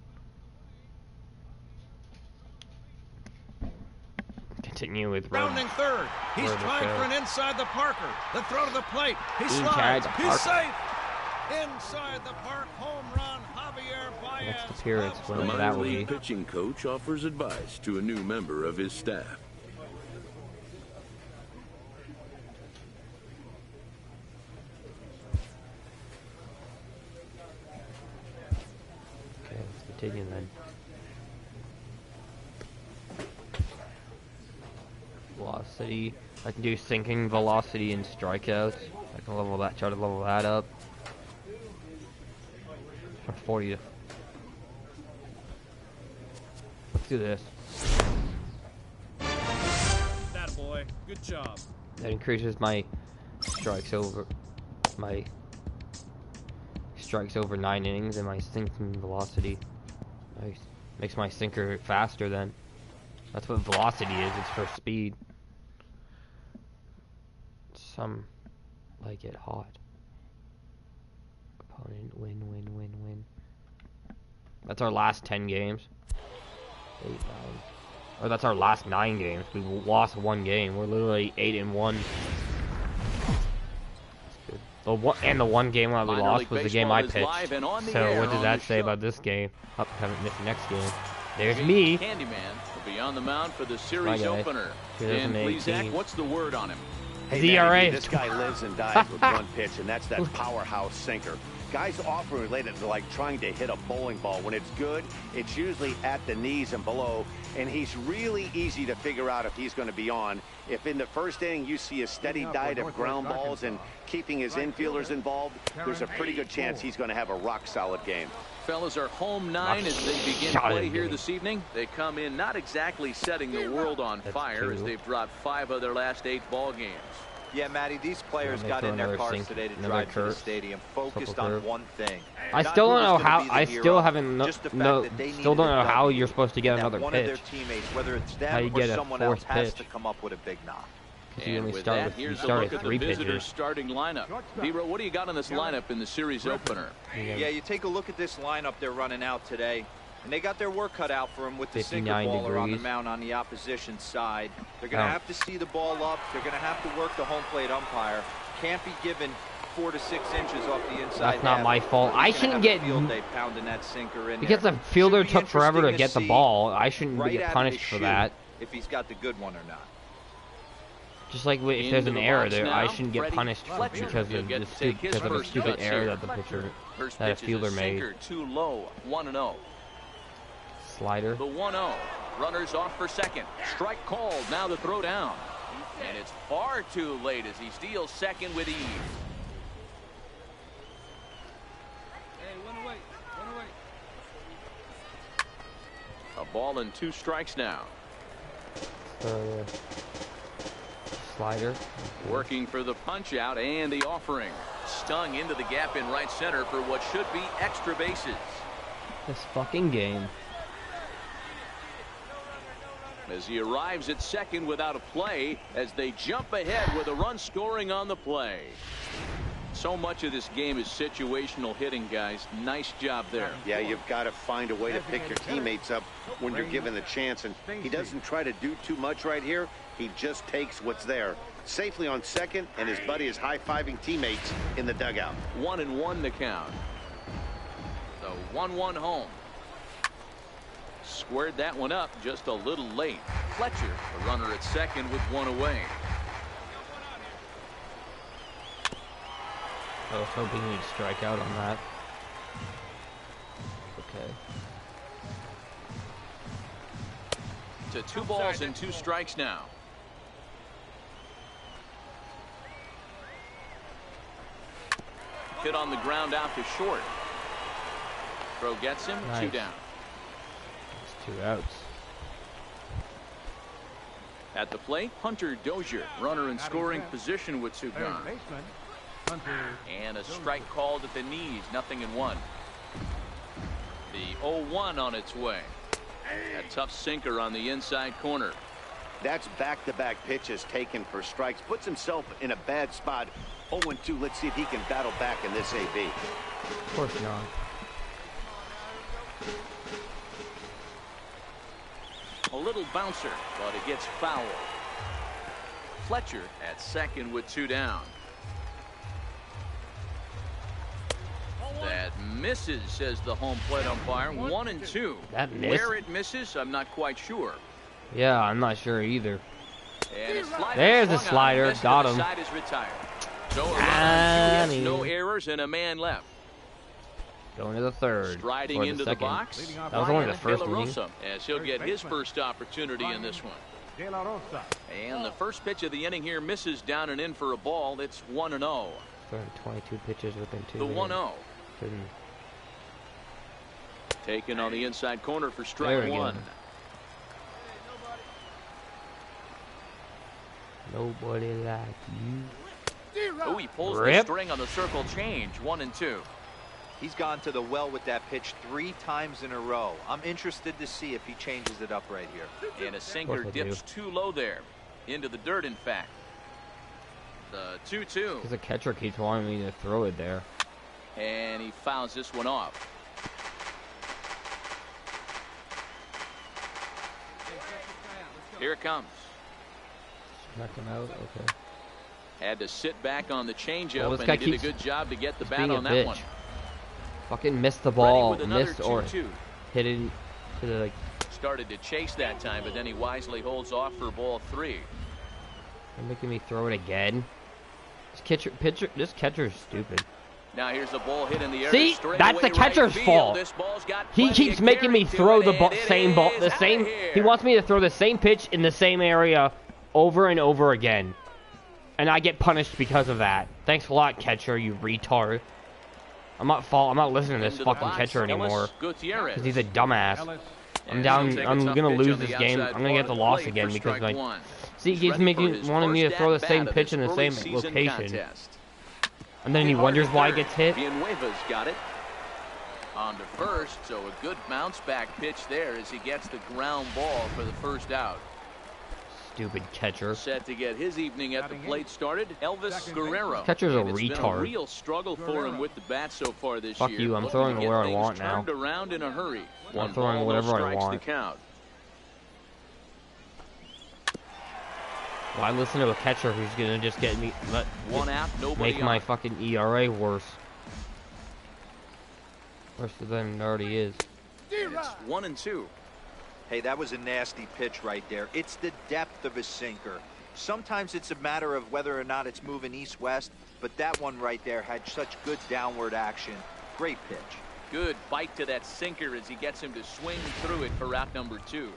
continue with rounding third. He's trying for an inside the Parker. The throw to the plate. He Inside slides. He's safe. Inside the park, home run. Javier Baez. Next appearance, The whatever that will minor be. league pitching coach offers advice to a new member of his staff. Okay, let's continue then. Velocity. I can do sinking, velocity, and strikeouts. I can level that. Try to level that up. From 40 to. Let's do this. That boy. Good job. That increases my strikes over 9 innings and my sinking velocity. Nice. Makes my sinker faster then. That's what velocity is, it's for speed. Some like it hot. Opponent win. That's our last 10 games. 8, 9. Or that's our last 9 games. We lost 1 game. We're literally 8-1. The one game that we lost was the game I pitched. So what does that say about this game? Haven't missed the next game. There's me. Candyman will be on the mound for the series opener. And please, Zach, what's the word on him? Hey, ZRA. Manny, this guy lives and dies with one pitch, and that's that powerhouse sinker. Guys often relate it to like trying to hit a bowling ball. When it's good, it's usually at the knees and below, and he's really easy to figure out if he's going to be on. If in the first inning you see a steady diet of ground balls and keeping his infielders involved, there's a pretty good chance he's going to have a rock-solid game. Fellas are home 9 as they begin play here this evening. They come in not exactly setting the world on fire as they've dropped 5 of their last 8 ball games. Yeah, Matty, these players got in their cars today to drive to the stadium, focused on one thing. I still don't know how. I still haven't. Still don't know how you're supposed to get another one pitch. Of their teammates, whether it's them how you get or a someone else, has pitch. to come up with a big knock. And with that, here's a look at the visitors' starting lineup. B-Row, what do you got on this lineup in the series opener? Yeah, you take a look at this lineup they're running out today, and they got their work cut out for them with the sinker baller on the mound on the opposition side. They're going to have to see the ball up. They're going to have to work the home plate umpire. Can't be given 4 to 6 inches off the inside. That's not my fault. I shouldn't get pounding that sinker in because the fielder took forever to get the ball. I shouldn't get punished for that. If he's got the good one or not. Just like if there's an error there, I shouldn't get punished because of a stupid error that the pitcher, that a fielder made. Too low, 1-0. Slider. The 1-0. Runners off for second. Strike called. Now the throw down. And it's far too late as he steals second with ease. A ball and 2 strikes now. Slider. Working for the punch out and the offering. Stung into the gap in right center for what should be extra bases. This fucking game. As he arrives at second without a play as they jump ahead with a run scoring on the play. So much of this game is situational hitting, guys. Nice job there. Yeah, you've got to find a way to pick your teammates up when you're given the chance, and he doesn't try to do too much right here. He just takes what's there. Safely on second, and his buddy is high-fiving teammates in the dugout. 1-1 the count. The 1-1 home. Squared that one up just a little late. Fletcher, the runner at second with 1 away. I was hoping he'd strike out on that. Okay. To 2 balls and 2 strikes now. Hit on the ground out to short. Throw gets him. Nice. 2 down. It's 2 outs. At the plate, Hunter Dozier, runner in scoring position with 2 gone. And a strike called at the knees, 0-1. The 0-1 on its way. A tough sinker on the inside corner. That's back-to-back pitches taken for strikes. Puts himself in a bad spot. 0-2. Let's see if he can battle back in this AB. Of course not. A little bouncer, but it gets foul. Fletcher at second with 2 down. That misses, says the home plate umpire. 1-2. That missed? Where it misses, I'm not quite sure. Yeah, I'm not sure either. And a slider there's a slider. Got him. Side is retired. So a runner, no errors and a man left. Going to the third. Striding into the box. That was only the first inning. As he'll get his first opportunity in this one. And the first pitch of the inning here misses down and in for a ball. It's 1-0. Throwing 22 pitches within 2 The minutes. 1-0. Taken on the inside corner for strike 1. Nobody like you. Oh, he pulls the string on the circle change. 1-2. He's gone to the well with that pitch 3 times in a row. I'm interested to see if he changes it up right here. And a sinker dips too low there. Into the dirt, in fact. The 2-2. Because the catcher keeps wanting me to throw it there. And he fouls this one off. Here it comes. Knock him out. Okay. Had to sit back on the changeup, Well, and he did a good job to get the bat on that one. Fucking missed the ball, missed or hit it to the like. Started to chase that time, but then he wisely holds off for ball 3. They're making me throw it again. This catcher's stupid. Now here's the ball hit in the air. See, that's the catcher's fault. He keeps making me throw the same ball, he wants me to throw the same pitch in the same area over and over again. And I get punished because of that. Thanks a lot, catcher, you retard. I'm not listening to this fucking catcher anymore. Because he's a dumbass. I'm gonna lose this game. I'm gonna get the loss again because see, he keeps wanting me to throw the same pitch in the same location. And then he wonders why he gets hit. Villanueva's got it. On to first, so a good bounce back pitch there as he gets the ground ball for the first out. Stupid catcher. Set to get his evening at the plate started, Elvis Guerrero. Catcher's a retard. It's been a real struggle for him with the bat so far this year. Fuck you, I'm throwing where I want now. Turned around in a hurry. I'm throwing whatever I want. Why listen to a catcher who's gonna just get me make my fucking ERA worse than it already is. It's 1-2. Hey, that was a nasty pitch right there. It's the depth of a sinker. Sometimes it's a matter of whether or not it's moving east-west, but that one right there had such good downward action. Great pitch. Good bite to that sinker as he gets him to swing through it for out number 2.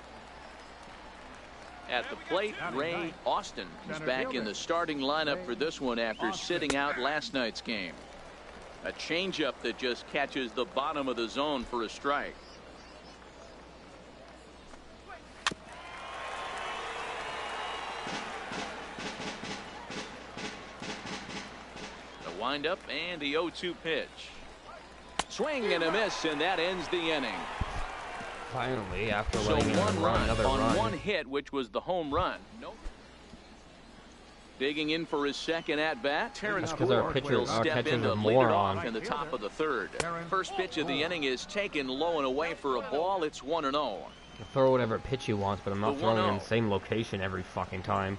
At the plate, Ray Austin is back in the starting lineup for this one after sitting out last night's game. A changeup that just catches the bottom of the zone for a strike. The windup and the 0-2 pitch. Swing and a miss, and that ends the inning. Finally, after letting him run another run. One hit, which was the home run. Nope. Digging in for his second at bat, Terrence Moore will step in to lead it off in the top of the third. First pitch of the inning is taken low and away for a ball. It's 1-0. Throw whatever pitch he wants, but I'm not throwing it in the same location every fucking time.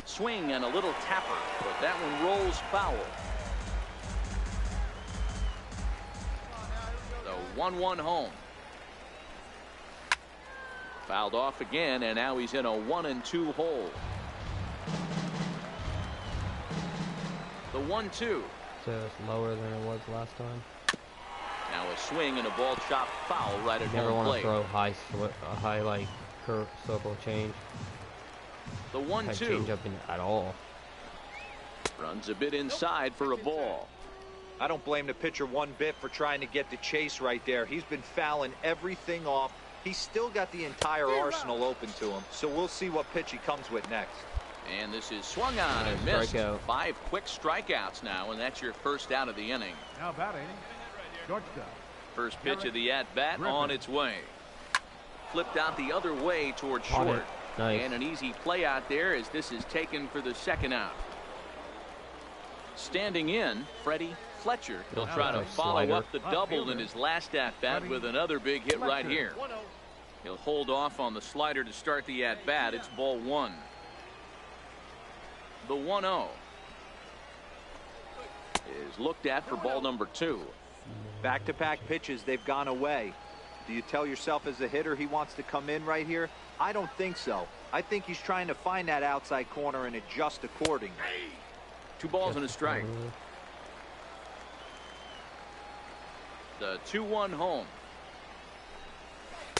Swing and a little tapper, but that one rolls foul. The 1-1 home. Fouled off again, and now he's in a 1-2 hole. The 1-2. So it's lower than it was last time. Now a swing and a ball chopped foul right at home plate. Never want to throw high like curve circle change. The 1-2. Change up at all. Runs a bit inside for a ball. I don't blame the pitcher one bit for trying to get the chase right there. He's been fouling everything off. He's still got the entire arsenal open to him, so we'll see what pitch he comes with next. And this is swung on and missed. 5 quick strikeouts now, and that's your first out of the inning. Now batting, shortstop. First pitch of the at-bat on its way. Flipped out the other way towards short. Nice. And an easy play out there as this is taken for the second out. Standing in, Freddie Fletcher. He'll try to follow up the double in his last at-bat with another big hit right here. He'll hold off on the slider to start the at-bat. It's ball 1. The 1-0 is looked at for ball number 2. Back-to-back pitches, they've gone away. Do you tell yourself as a hitter he wants to come in right here? I don't think so. I think he's trying to find that outside corner and adjust accordingly. 2 balls and a strike. The 2-1 home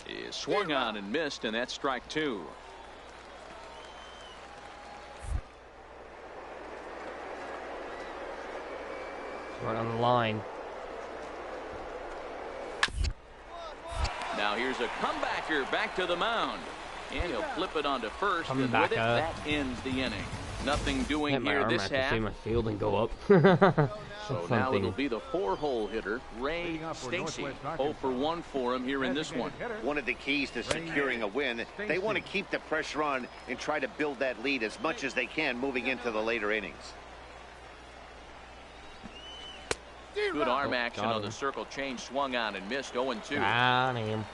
is swung on and missed, and that's strike 2. Right on the line. Now here's a comebacker back to the mound, and he'll flip it onto first, and with it, that ends the inning. Nothing doing here this half. See my field and go up. So now it'll be the 4-hole hitter, Ray Stacy. 0 for 1 for him here in this one. One of the keys to securing a win, they want to keep the pressure on and try to build that lead as much as they can moving into the later innings. Good arm action on the circle change, swung on and missed. 0-2. Got him.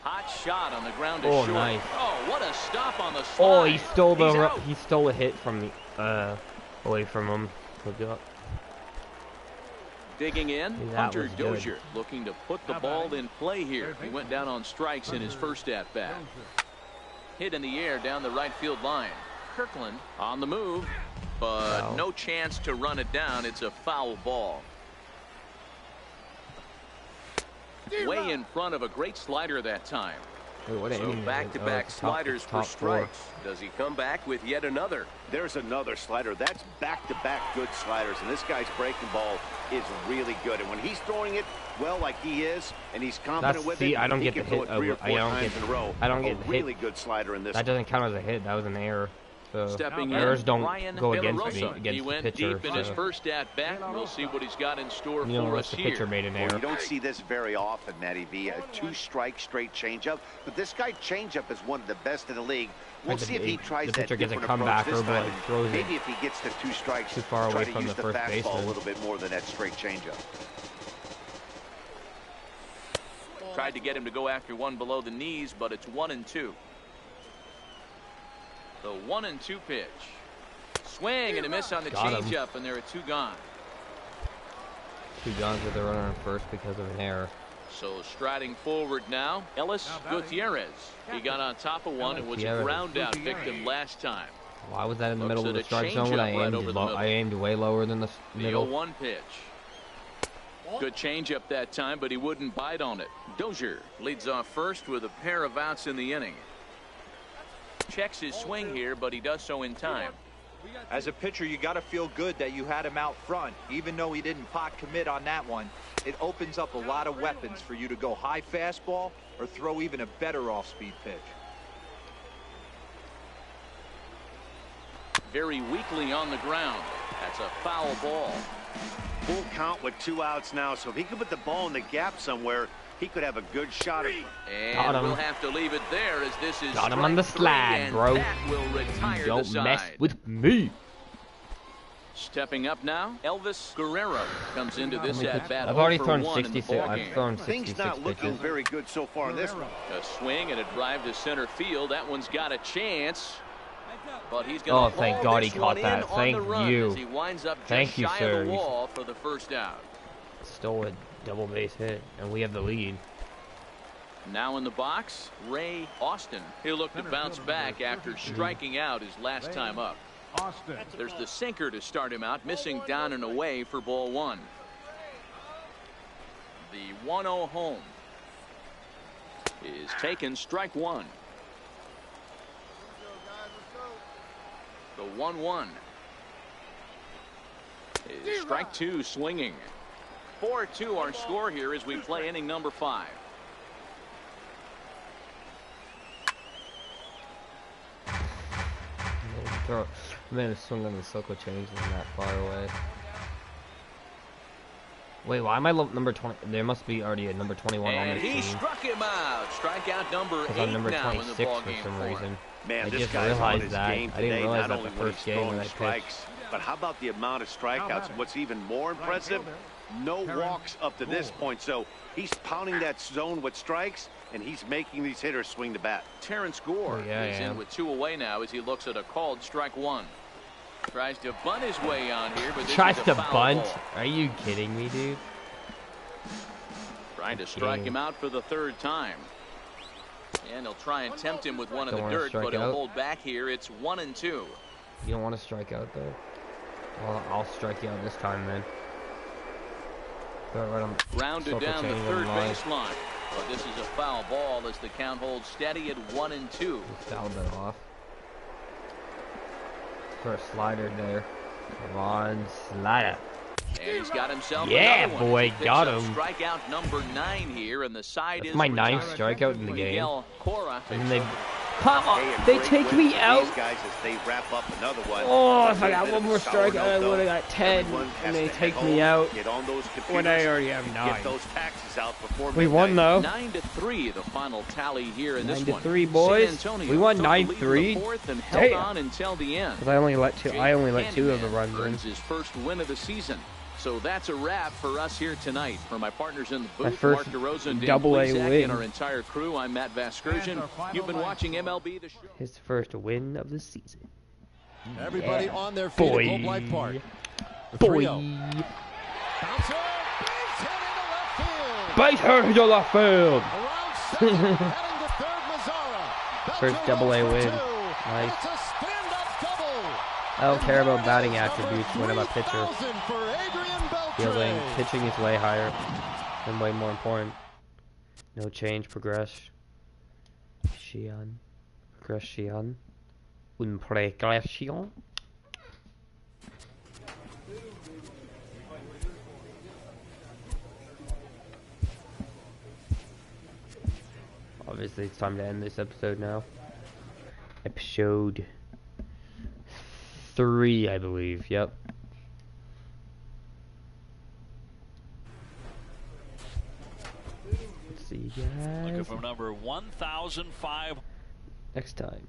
Hot shot on the ground to short. Nice. Oh, what a stop on the slide. Oh, he stole a hit from the away from him. Good job. Digging in, Hunter Dozier looking to put the ball in play here. He went down on strikes in his first at bat. Hit in the air down the right field line. Kirkland on the move, but no chance to run it down. It's a foul ball. Way in front of a great slider that time. Wait, so back-to-back sliders for strikes. Does he come back with yet another? There's another slider. That's back-to-back good sliders, and this guy's breaking ball is really good. And when he's throwing it well like he is, and he's confident with it, I don't he get the can hit. throw it 3 or 4 times in a row. I don't get the really hit. good slider in this. That doesn't count as a hit. That was an error. So Stepping errors in, don't Ryan go against Villarosa. me, against he the went pitcher. deep in his first at bat. We'll see what he's got in store You know, for us the here. pitcher made an error. Well, you don't see this very often, Matty V. A 2-strike straight changeup, but this guy changeup is one of the best in the league. We'll see if he tries that pitcher gets a different comeback approach this or time. throws Maybe it if he gets the 2 strikes, too far away try to from use the the first fastball baseman. a little bit more than that straight changeup. Tried to get him to go after one below the knees, but it's 1-2. The 1-2 pitch. Swing and a miss on the changeup, and there are 2 gone. 2 gone with the runner on first because of an error. So striding forward now, Ellis Gutierrez. He got on top of one and was a ground out victim last time. Why was that in the middle of the strike zone when I aimed way lower than the middle? The 0-1 pitch. Good changeup that time, but he wouldn't bite on it. Dozier leads off first with a pair of outs in the inning. Checks his swing here, but he does so in time. As a pitcher, you got to feel good that you had him out front. Even though he didn't pot commit on that one, it opens up a lot of weapons for you to go high fastball or throw even a better off-speed pitch. Very weakly on the ground. That's a foul ball. Full count with 2 outs now, so if he could put the ball in the gap somewhere, he could have a good shot at it. And we'll have to leave it there as this is Got him on the slide, bro. That will retire Don't the side. mess with me. Stepping up now, Elvis Guerrero comes into this at bat. I've already thrown 0-for-1 66. I've thrown 66 Things not looking pitches. very good so far in this one. A swing and a drive to center field. That one's got a chance. But he's going to thank God he caught that. Thank you. As he winds up just Thank you, shy sir. of the wall for the first out. Stole a double base hit, and we have the lead. Now in the box, Ray Austin. He'll look to bounce back after striking out his last time up. There's the sinker to start him out, missing down and away for ball 1. The 1-0 home is taken, strike 1. The 1-1 is strike 2, swinging. 4-2 our score here as we play inning number 5. Man, the swing on the circle changed and that far away. Wait, why am I number 20? There must be already a number 21 on And this he team. struck him out. Strikeout number 8 I'm number now 26 in the ball for game some for him. reason. Man, I this just guy's on realized his that. game I didn't today, realize not that only the when first he's game throwing that I pitched. strikes, but how about the amount of strikeouts? What's even more impressive, no walks up to this point. So he's pounding that zone with strikes, and he's making these hitters swing the bat. Terrence Gore is in with 2 away now as he looks at a called strike 1. Tries to bunt his way on here, but this Tries is a to foul bunt? ball. Are you kidding me, dude? Trying to strike him out for the 3rd time. And he'll try and tempt him with one in Don't the wanna dirt, strike but he'll out. hold back here. It's 1-2. You don't want to strike out, though. Well, I'll strike you out this time, then. Throw it right on Rounded circle down the change 3rd line. baseline. But this is a foul ball as the count holds steady at 1-2. Fouled that off. For a slider there. Come on, slider. And he's got himself Yeah, another one. boy, He picks got up him. Strikeout number 9 here, and the side That's is my 9th retired. strikeout in the game. Miguel Cora And then they picks up come on, Hey, a they great take win me for out. These guys as they wrap up another one. Oh, if I A got bit one of a more sour strikeout, note, I though. would have got 10, Everyone has and they to take head me home, out. Get on those computers, when I already have 9. Get those taxes out before We won, midnight. though. 9-3, the final tally here in this one. 9-3, boys. San Antonio We won took the lead in the 9-3. 4th and held Damn. on until the end. Because I only let 2. I only let 2 of the Candyman runs in. earns his first win of the season. So that's a wrap for us here tonight. For my partners in the My booth, first Mark DeRosa and Dan double-A Plesac, win. and our entire crew, I'm Matt Vasgersian. You've been watching MLB The Show. His first win of the season. Everybody on their feet Boy. at Globe Life Park. The Boy. 3-0. Bouncer, Base hit to left field. around second, heading to third, Mazzara. First double-A win. And Nice. it's a stand-up double. don't care about batting attributes when I'm a pitcher. Fielding, pitching is way higher and way more important. No change, progression. Progression. Un progression. Obviously, it's time to end this episode now. Episode 3, I believe. Yep. Let's see, guys. Looking for number 1,005. Next time.